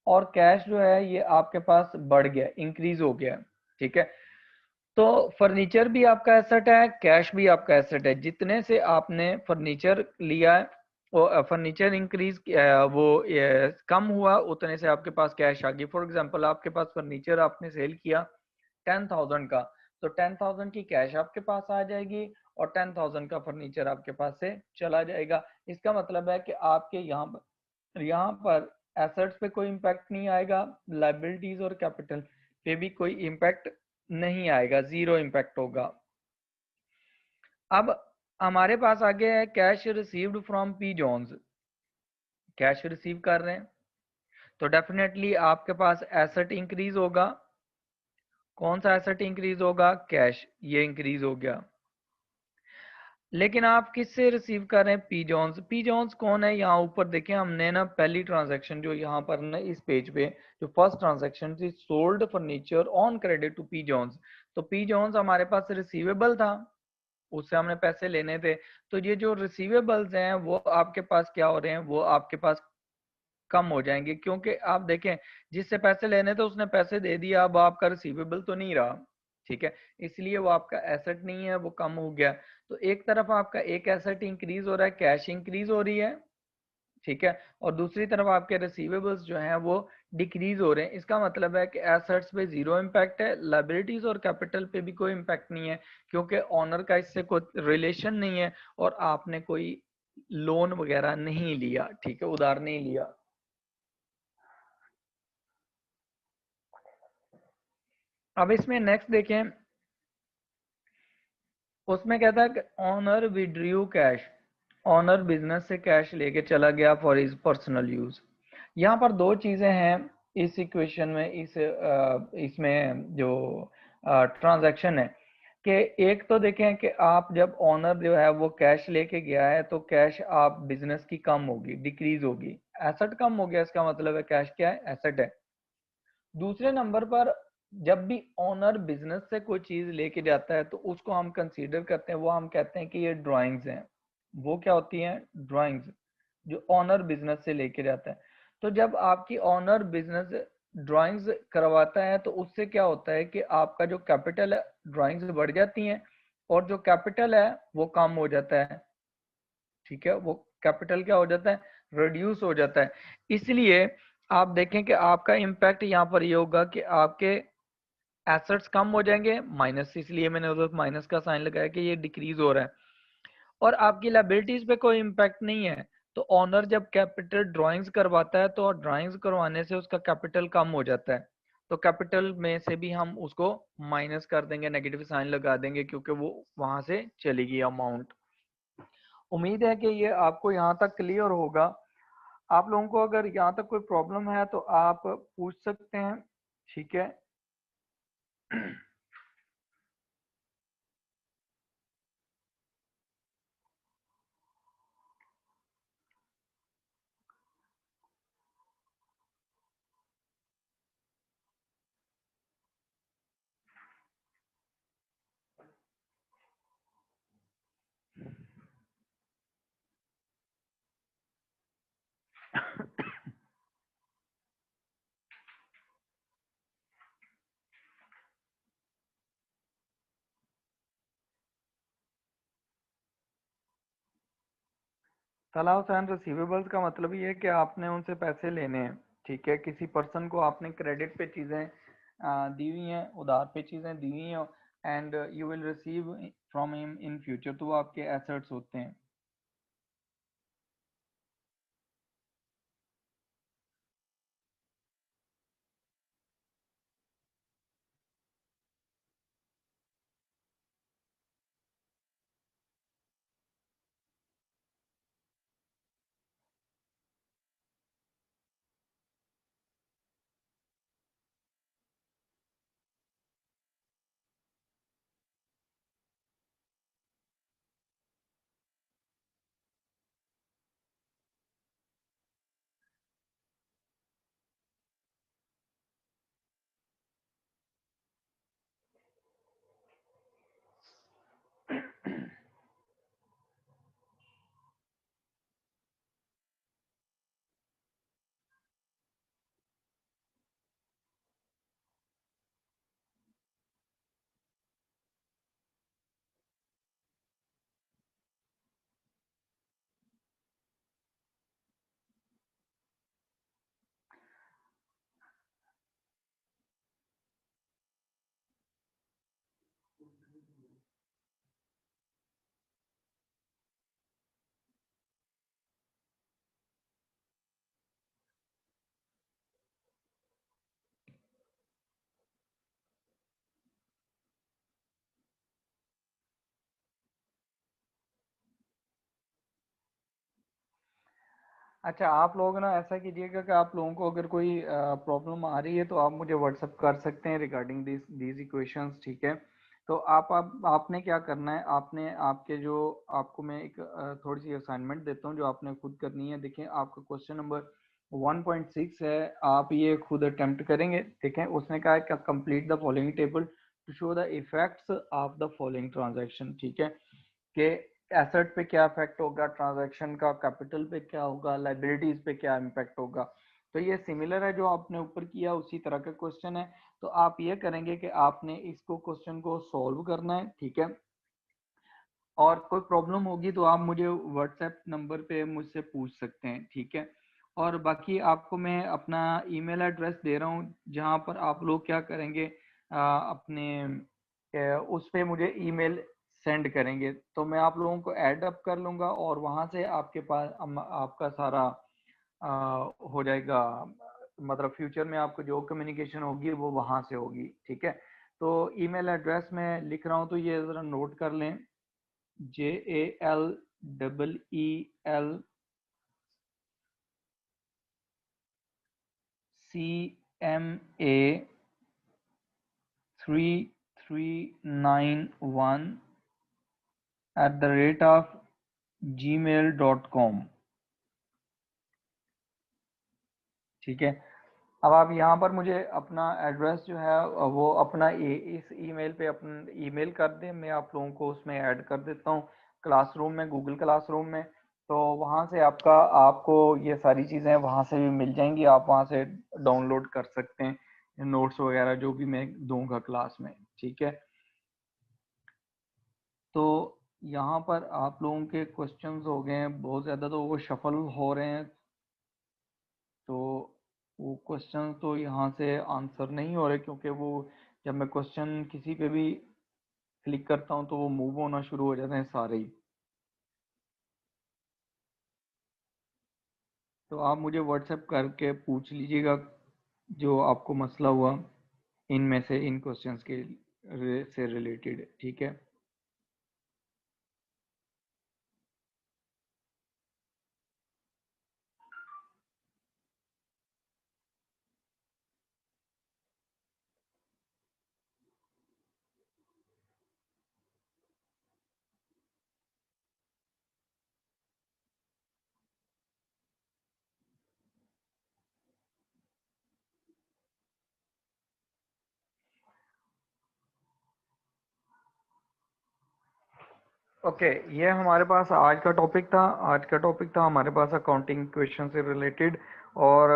और कैश जो है ये आपके पास बढ़ गया, इंक्रीज हो गया, ठीक है। तो फर्नीचर भी आपका एसेट है, कैश भी आपका एसेट है। जितने से आपने फर्नीचर लिया है वो फर्नीचर इंक्रीज वो कम हुआ, उतने से आपके पास कैश आ गई। फॉर एग्जांपल आपके पास फर्नीचर आपने सेल किया 10,000 का, तो 10,000 की कैश आपके पास आ जाएगी, और 10,000 का फर्नीचर आपके पास से चला जाएगा। इसका मतलब है कि आपके यहाँ पर एसेट्स पे कोई इम्पैक्ट नहीं आएगा, लाइबिलिटीज और कैपिटल पे भी कोई इम्पैक्ट नहीं आएगा, जीरो इम्पैक्ट होगा। अब हमारे पास आगे है cash received from P Jones. Cash receive कर रहे हैं तो डेफिनेटली आपके पास एसेट इंक्रीज होगा। कौन सा एसेट इंक्रीज होगा, कैश, ये इंक्रीज हो गया। लेकिन आप किससे रिसीव कर रहे हैं, पी जॉन्स। पी जॉन्स कौन है, यहाँ ऊपर देखें हमने ना पहली ट्रांजैक्शन जो यहाँ पर ना इस पेज पे जो फर्स्ट ट्रांजैक्शन थी, sold furniture on credit to P Jones. तो पी जॉन्स हमारे पास रिसीवेबल था, उससे हमने पैसे लेने थे। तो ये जो रिसीवेबल्स हैं वो आपके पास क्या हो रहे हैं, वो आपके पास कम हो जाएंगे, क्योंकि आप देखें जिससे पैसे लेने थे उसने पैसे दे दिया, अब आपका रिसीवेबल तो नहीं रहा, ठीक है। इसलिए वो आपका एसेट नहीं है, वो कम हो गया। तो एक तरफ आपका एक एसेट इंक्रीज हो रहा है, कैश इंक्रीज हो रही है, ठीक है, और दूसरी तरफ आपके रिसीवेबल्स जो हैं वो डिक्रीज हो रहे हैं। इसका मतलब है कि एसेट्स पे जीरो इम्पैक्ट है, लायबिलिटीज और कैपिटल पे भी कोई इम्पैक्ट नहीं है, क्योंकि ऑनर का इससे कोई रिलेशन नहीं है, और आपने कोई लोन वगैरह नहीं लिया, ठीक है, उधार नहीं लिया। अब इसमें नेक्स्ट देखें, उसमें कहता है कि owner withdrew cash. Owner business से कैश लेके चला गया फॉर हिज पर्सनल यूज। यहाँ पर दो चीजें हैं इस इक्वेशन में, इसमें जो ट्रांजैक्शन है कि एक तो देखें कि आप जब ऑनर जो है वो कैश लेके गया है तो कैश आप बिजनेस की कम होगी, डिक्रीज होगी, एसेट कम हो गया, इसका मतलब है कैश क्या है, एसेट है। दूसरे नंबर पर जब भी ओनर बिजनेस से कोई चीज लेके जाता है तो उसको हम कंसीडर करते हैं, वो हम कहते हैं कि ये ड्राइंग्स हैं। वो क्या होती हैं, ड्राइंग्स, जो ओनर बिजनेस से लेके जाता है। तो जब आपकी ओनर बिजनेस ड्राइंग्स करवाता है तो उससे क्या होता है कि आपका जो कैपिटल है, ड्राइंग्स बढ़ जाती हैं, और जो कैपिटल है वो कम हो जाता है, ठीक है, वो कैपिटल क्या हो जाता है, रिड्यूस हो जाता है। इसलिए आप देखें कि आपका इम्पैक्ट यहाँ पर ये होगा कि आपके एसेट्स कम हो जाएंगे, माइनस, इसलिए मैंने उधर माइनस का साइन लगाया कि ये डिक्रीज हो रहा है, और आपकी लायबिलिटीज पे कोई इम्पैक्ट नहीं है। तो ऑनर जब कैपिटल ड्राइंग्स करवाता है तो ड्राइंग्स करवाने से उसका कैपिटल कम हो जाता है, तो कैपिटल में से भी हम उसको माइनस कर देंगे, नेगेटिव साइन लगा देंगे, क्योंकि वो वहां से चली गई अमाउंट। उम्मीद है कि ये आपको यहाँ तक क्लियर होगा। आप लोगों को अगर यहाँ तक कोई प्रॉब्लम है तो आप पूछ सकते हैं, ठीक है। अलाउंस एंड रिसीवेबल्स का मतलब ये है कि आपने उनसे पैसे लेने हैं, ठीक है। किसी पर्सन को आपने क्रेडिट पे चीजें दी हुई हैं, उधार पे चीजें दी हुई हैं, and you will receive from him in future, तो वो आपके एसेट्स होते हैं। अच्छा, आप लोग ना ऐसा कीजिएगा कि आप लोगों को अगर कोई प्रॉब्लम आ रही है तो आप मुझे व्हाट्सअप कर सकते हैं रिगार्डिंग दीज इक्वेशंस, ठीक है। तो आपने क्या करना है, आपने आपके जो आपको मैं एक थोड़ी सी असाइनमेंट देता हूँ जो आपने खुद करनी है। देखिए आपका क्वेश्चन नंबर 1.6 है, आप ये खुद अटेम्प्ट करेंगे। देखें उसने कहा है कि complete the following table to show the effects of the following transaction, ठीक है, कि एसेट पे क्या इफेक्ट होगा ट्रांजैक्शन का, कैपिटल पे क्या होगा, लाइबिलिटीज पे क्या इम्पैक्ट होगा। तो ये सिमिलर है जो आपने ऊपर किया, उसी तरह का क्वेश्चन है। तो आप ये करेंगे कि आपने इसको क्वेश्चन को सॉल्व करना है, ठीक है। और कोई प्रॉब्लम होगी तो आप मुझे व्हाट्सएप नंबर पे मुझसे पूछ सकते हैं, ठीक है। और बाकी आपको मैं अपना ईमेल एड्रेस दे रहा हूँ जहाँ पर आप लोग क्या करेंगे, अपने उस पे मुझे ईमेल सेंड करेंगे, तो मैं आप लोगों को ऐड अप कर लूँगा और वहाँ से आपके पास आपका सारा हो जाएगा। मतलब फ्यूचर में आपको जो कम्युनिकेशन होगी वो वहाँ से होगी, ठीक है। तो ईमेल एड्रेस मैं लिख रहा हूँ तो ये ज़रा नोट कर लें। JALCMA3391@gmail.com, ठीक है। अब आप यहाँ पर मुझे अपना एड्रेस जो है वो अपना इस ईमेल पे अपन ईमेल कर दें, मैं आप लोगों को उसमें ऐड कर देता हूँ क्लासरूम में, गूगल क्लासरूम में। तो वहाँ से आपको ये सारी चीज़ें वहाँ से भी मिल जाएंगी, आप वहाँ से डाउनलोड कर सकते हैं नोट्स वगैरह जो भी मैं दूंगा क्लास में, ठीक है। तो यहाँ पर आप लोगों के क्वेश्चंस हो गए हैं बहुत ज़्यादा, तो वो शफल हो रहे हैं, तो वो क्वेश्चन तो यहाँ से आंसर नहीं हो रहे, क्योंकि वो जब मैं क्वेश्चन किसी पे भी क्लिक करता हूँ तो वो मूव होना शुरू हो जाते हैं सारे ही। तो आप मुझे व्हाट्सएप करके पूछ लीजिएगा जो आपको मसला हुआ इनमें से, इन क्वेश्चंस के से रिलेटेड, ठीक है। ओके, ये हमारे पास आज का टॉपिक था। आज का टॉपिक था हमारे पास अकाउंटिंग क्वेश्चन से रिलेटेड, और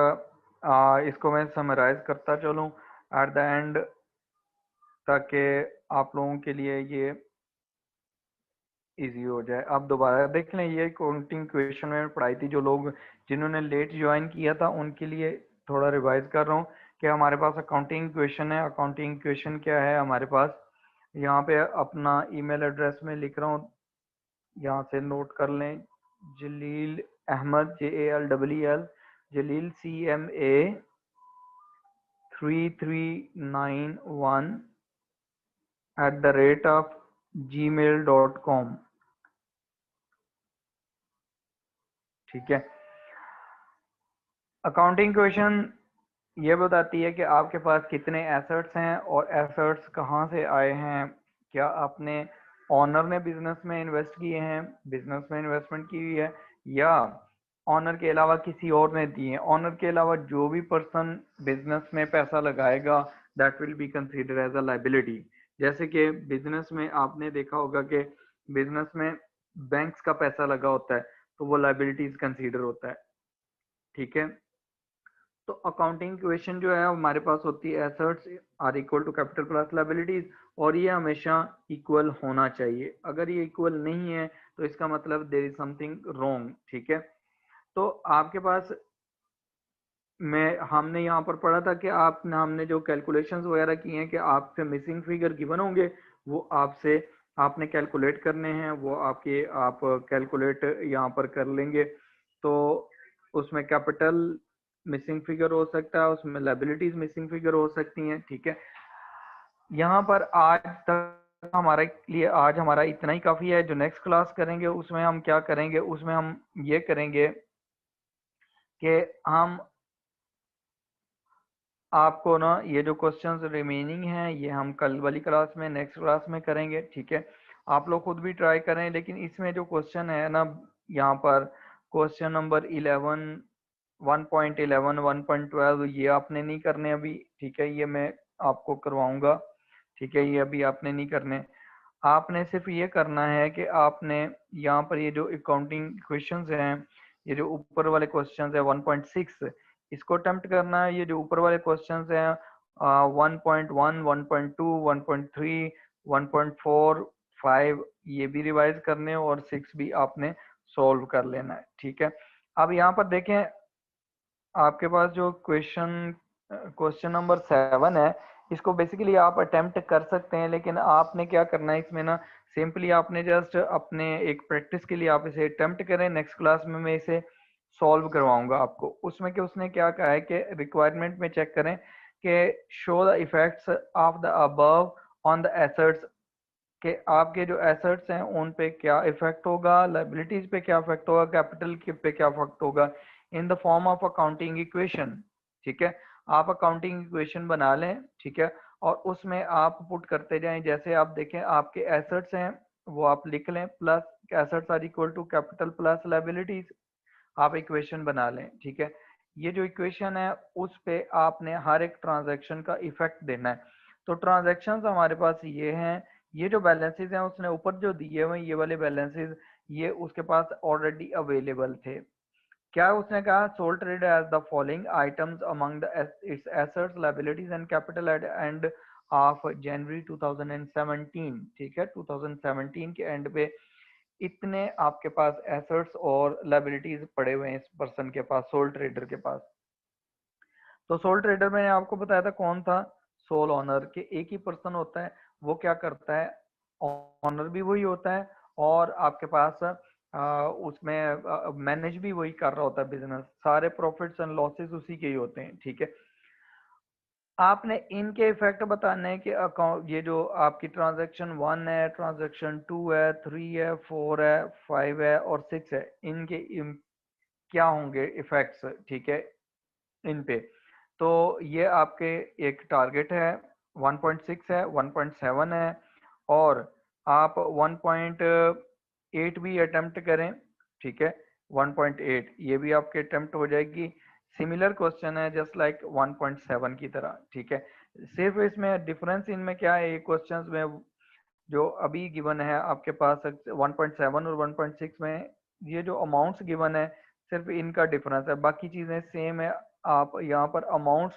इसको मैं समराइज करता चलूँ एट द एंड, ताकि आप लोगों के लिए ये इजी हो जाए। आप दोबारा देख लें, ये अकाउंटिंग क्वेश्चन में पढ़ाई थी, जो लोग जिन्होंने लेट ज्वाइन किया था उनके लिए थोड़ा रिवाइज कर रहा हूँ कि हमारे पास अकाउंटिंग क्वेश्चन है। अकाउंटिंग क्वेश्चन क्या है हमारे पास, यहाँ पे अपना ईमेल एड्रेस में लिख रहा हूँ, यहाँ से नोट कर लें। जलील अहमद, JALEL, जलील CMA3391 @gmail.com, ठीक है। अकाउंटिंग क्वेश्चन ये बताती है कि आपके पास कितने एसेट्स हैं और एसेट्स कहाँ से आए हैं। क्या आपने ऑनर ने बिजनेस में इन्वेस्ट किए हैं, बिजनेस में इन्वेस्टमेंट की हुई है, या ऑनर के अलावा किसी और ने दिए हैं। ऑनर के अलावा जो भी पर्सन बिजनेस में पैसा लगाएगा that will be consider as a liability. जैसे कि बिजनेस में आपने देखा होगा कि बिजनेस में बैंक्स का पैसा लगा होता है, तो वो लाइबिलिटीज कंसीडर होता है, ठीक है। तो अकाउंटिंग इक्वेशन जो है हमारे पास होती है assets are equal to capital plus liabilities, और ये हमेशा इक्वल होना चाहिए। अगर ये इक्वल नहीं है तो इसका मतलब देयर इज समथिंग रॉन्ग, ठीक है। तो आपके पास मैं हमने यहाँ पर पढ़ा था कि आप हमने जो कैलकुलेशंस वगैरह किए हैं कि आपसे मिसिंग फिगर गिवन होंगे, वो आपसे आपने कैलकुलेट करने हैं, वो आपके आप कैलकुलेट यहाँ पर कर लेंगे। तो उसमें कैपिटल मिसिंग फिगर हो सकता है, उसमें लायबिलिटीज मिसिंग फिगर हो सकती हैं, ठीक है। यहाँ पर आज तक हमारे लिए आज हमारा इतना ही काफ़ी है। जो नेक्स्ट क्लास करेंगे उसमें हम क्या करेंगे, उसमें हम ये करेंगे कि हम आपको ना ये जो क्वेश्चंस रिमेनिंग हैं ये हम कल वाली क्लास में, नेक्स्ट क्लास में करेंगे, ठीक है। आप लोग खुद भी ट्राई करें, लेकिन इसमें जो क्वेश्चन है ना, यहाँ पर क्वेश्चन नंबर 11, 1.11, 1.12 ये आपने नहीं करने अभी, ठीक है। ये मैं आपको करवाऊंगा, ठीक है। ये अभी आपने नहीं करने, आपने सिर्फ ये करना है कि आपने यहाँ पर ये जो अकाउंटिंग क्वेश्चंस हैं, ये जो ऊपर वाले क्वेश्चंस है 1.6, इसको अटेम्प्ट करना है। ये जो ऊपर वाले क्वेश्चंस हैं 1.1, 1.2, 1.3, 1.4, 5 ये भी रिवाइज करने हैं, और 6 भी आपने सॉल्व कर लेना है, ठीक है। अब यहाँ पर देखें, आपके पास जो क्वेश्चन क्वेश्चन नंबर 7 है, इसको बेसिकली आप अटेम्प्ट कर सकते हैं, लेकिन आपने क्या करना है इसमें ना, सिंपली आपने जस्ट अपने एक प्रैक्टिस के लिए आप इसे अटेम्प्ट करें। नेक्स्ट क्लास में मैं इसे सॉल्व करवाऊंगा आपको। उसमें कि उसने क्या कहा है कि रिक्वायरमेंट में चेक करें कि show the effects of the above on the assets, कि आपके जो एसेट्स हैं उन पे क्या इफेक्ट होगा, लाइबिलिटीज पे क्या इफेक्ट होगा, कैपिटल के पे क्या इफेक्ट होगा, in the form of accounting equation, ठीक है। आप अकाउंटिंग इक्वेशन बना लें, ठीक है, और उसमें आप पुट करते जाएं। जैसे आप देखें आपके एसेट्स हैं वो आप लिख लें, plus assets are equal to capital plus liabilities, आप इक्वेशन बना लें, ठीक है। ये जो इक्वेशन है उस पे आपने हर एक ट्रांजैक्शन का इफेक्ट देना है। तो ट्रांजैक्शंस हमारे पास ये हैं, ये जो बैलेंसेस हैं उसने ऊपर जो दिए हुए ये वाले बैलेंसेस ये उसके पास ऑलरेडी अवेलेबल थे। क्या उसने कहा, sole trade as the following items among the its assets liabilities and capital at end of January 2017, ठीक है, 2017 के एंड पे इतने आपके पास एसेट्स और लायबिलिटीज पड़े हुए हैं इस पर्सन के पास, सोल ट्रेडर के पास। तो सोल ट्रेडर मैंने आपको बताया था कौन था, सोल ऑनर के एक ही पर्सन होता है, वो क्या करता है, ऑनर भी वही होता है और आपके पास उसमें मैनेज भी वही कर रहा होता है बिजनेस, सारे प्रॉफिट्स एंड लॉसेस उसी के ही होते हैं, ठीक है। आपने इनके इफेक्ट बताने हैं कि अकाउंट, ये जो आपकी ट्रांजैक्शन 1 है, ट्रांजैक्शन 2 है, 3 है, 4 है, 5 है और 6 है, इनके क्या होंगे इफेक्ट्स, ठीक है, इन पे। तो ये आपके एक टारगेट है, 1.6 है, 1.7 है और आप 1.8 भी अटेम्प्ट करें, ठीक है, 1.8 ये भी आपके अटेम्प्ट हो जाएगी। सिमिलर क्वेश्चन है जस्ट लाइक 1.7 की तरह, ठीक है। सिर्फ इसमें डिफरेंस इनमें क्या है, ये क्वेश्चंस में जो अभी गिवन है आपके पास 1.7 और 1.6 में, ये जो अमाउंट्स गिवन है सिर्फ इनका डिफरेंस है, बाकी चीजें सेम है। आप यहाँ पर अमाउंट्स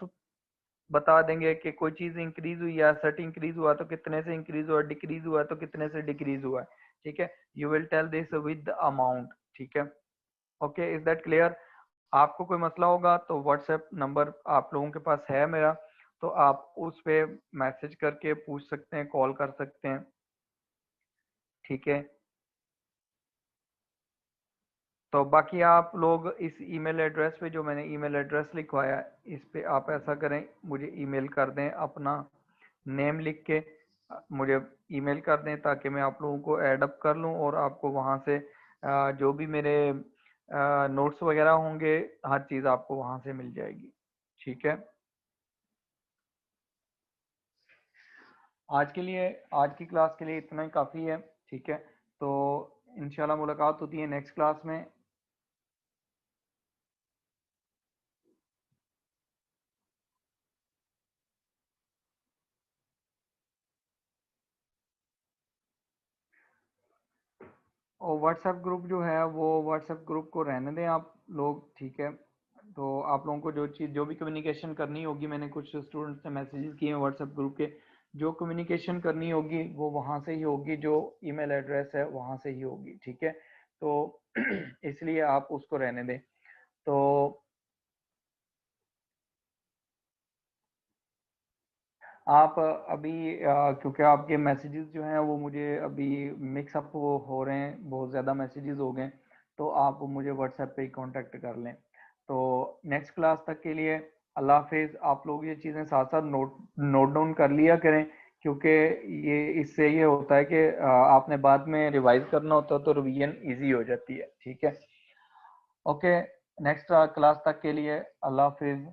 बता देंगे कि कोई चीज इंक्रीज हुई है, एसेट इंक्रीज हुआ तो कितने से इंक्रीज हुआ, डिक्रीज हुआ तो कितने से डिक्रीज हुआ है, ठीक है। You will tell this with amount, ठीक है। Okay, is that clear? आपको कोई मसला होगा तो व्हाट्सएप नंबर आप लोगों के पास है मेरा, तो आप उस पे मैसेज करके पूछ सकते हैं, कॉल कर सकते हैं, ठीक है। तो बाकी आप लोग इस ईमेल एड्रेस पे, जो मैंने ईमेल एड्रेस लिखवाया है, इस पे आप ऐसा करें, मुझे ईमेल कर दें, अपना नेम लिख के मुझे ईमेल कर दें ताकि मैं आप लोगों को ऐड अप कर लूं और आपको वहां से जो भी मेरे नोट्स वगैरह होंगे, हर चीज़ आपको वहां से मिल जाएगी, ठीक है। आज के लिए, आज की क्लास के लिए इतना ही काफ़ी है, ठीक है। तो इंशाल्लाह मुलाकात होती है नेक्स्ट क्लास में। और व्हाट्सएप ग्रुप जो है वो व्हाट्सएप ग्रुप को रहने दें आप लोग, ठीक है। तो आप लोगों को जो चीज़, जो भी कम्युनिकेशन करनी होगी, मैंने कुछ स्टूडेंट्स ने मैसेजेस किए हैं व्हाट्सएप ग्रुप के, जो कम्युनिकेशन करनी होगी वो वहाँ से ही होगी, जो ईमेल एड्रेस है वहाँ से ही होगी, ठीक है। तो इसलिए आप उसको रहने दें। तो आप अभी क्योंकि आपके मैसेजेस जो हैं वो मुझे अभी मिक्सअप हो रहे हैं, बहुत ज़्यादा मैसेजेस हो गए, तो आप मुझे व्हाट्सएप पे ही कांटेक्ट कर लें। तो नेक्स्ट क्लास तक के लिए अल्लाह हाफिज़। आप लोग ये चीज़ें साथ साथ नोट नोट डाउन कर लिया करें, क्योंकि ये इससे ये होता है कि आपने बाद में रिवाइज करना होता है तो रिवीजन इजी हो जाती है, ठीक है। ओके, नेक्स्ट क्लास तक के लिए अल्लाह हाफिज़।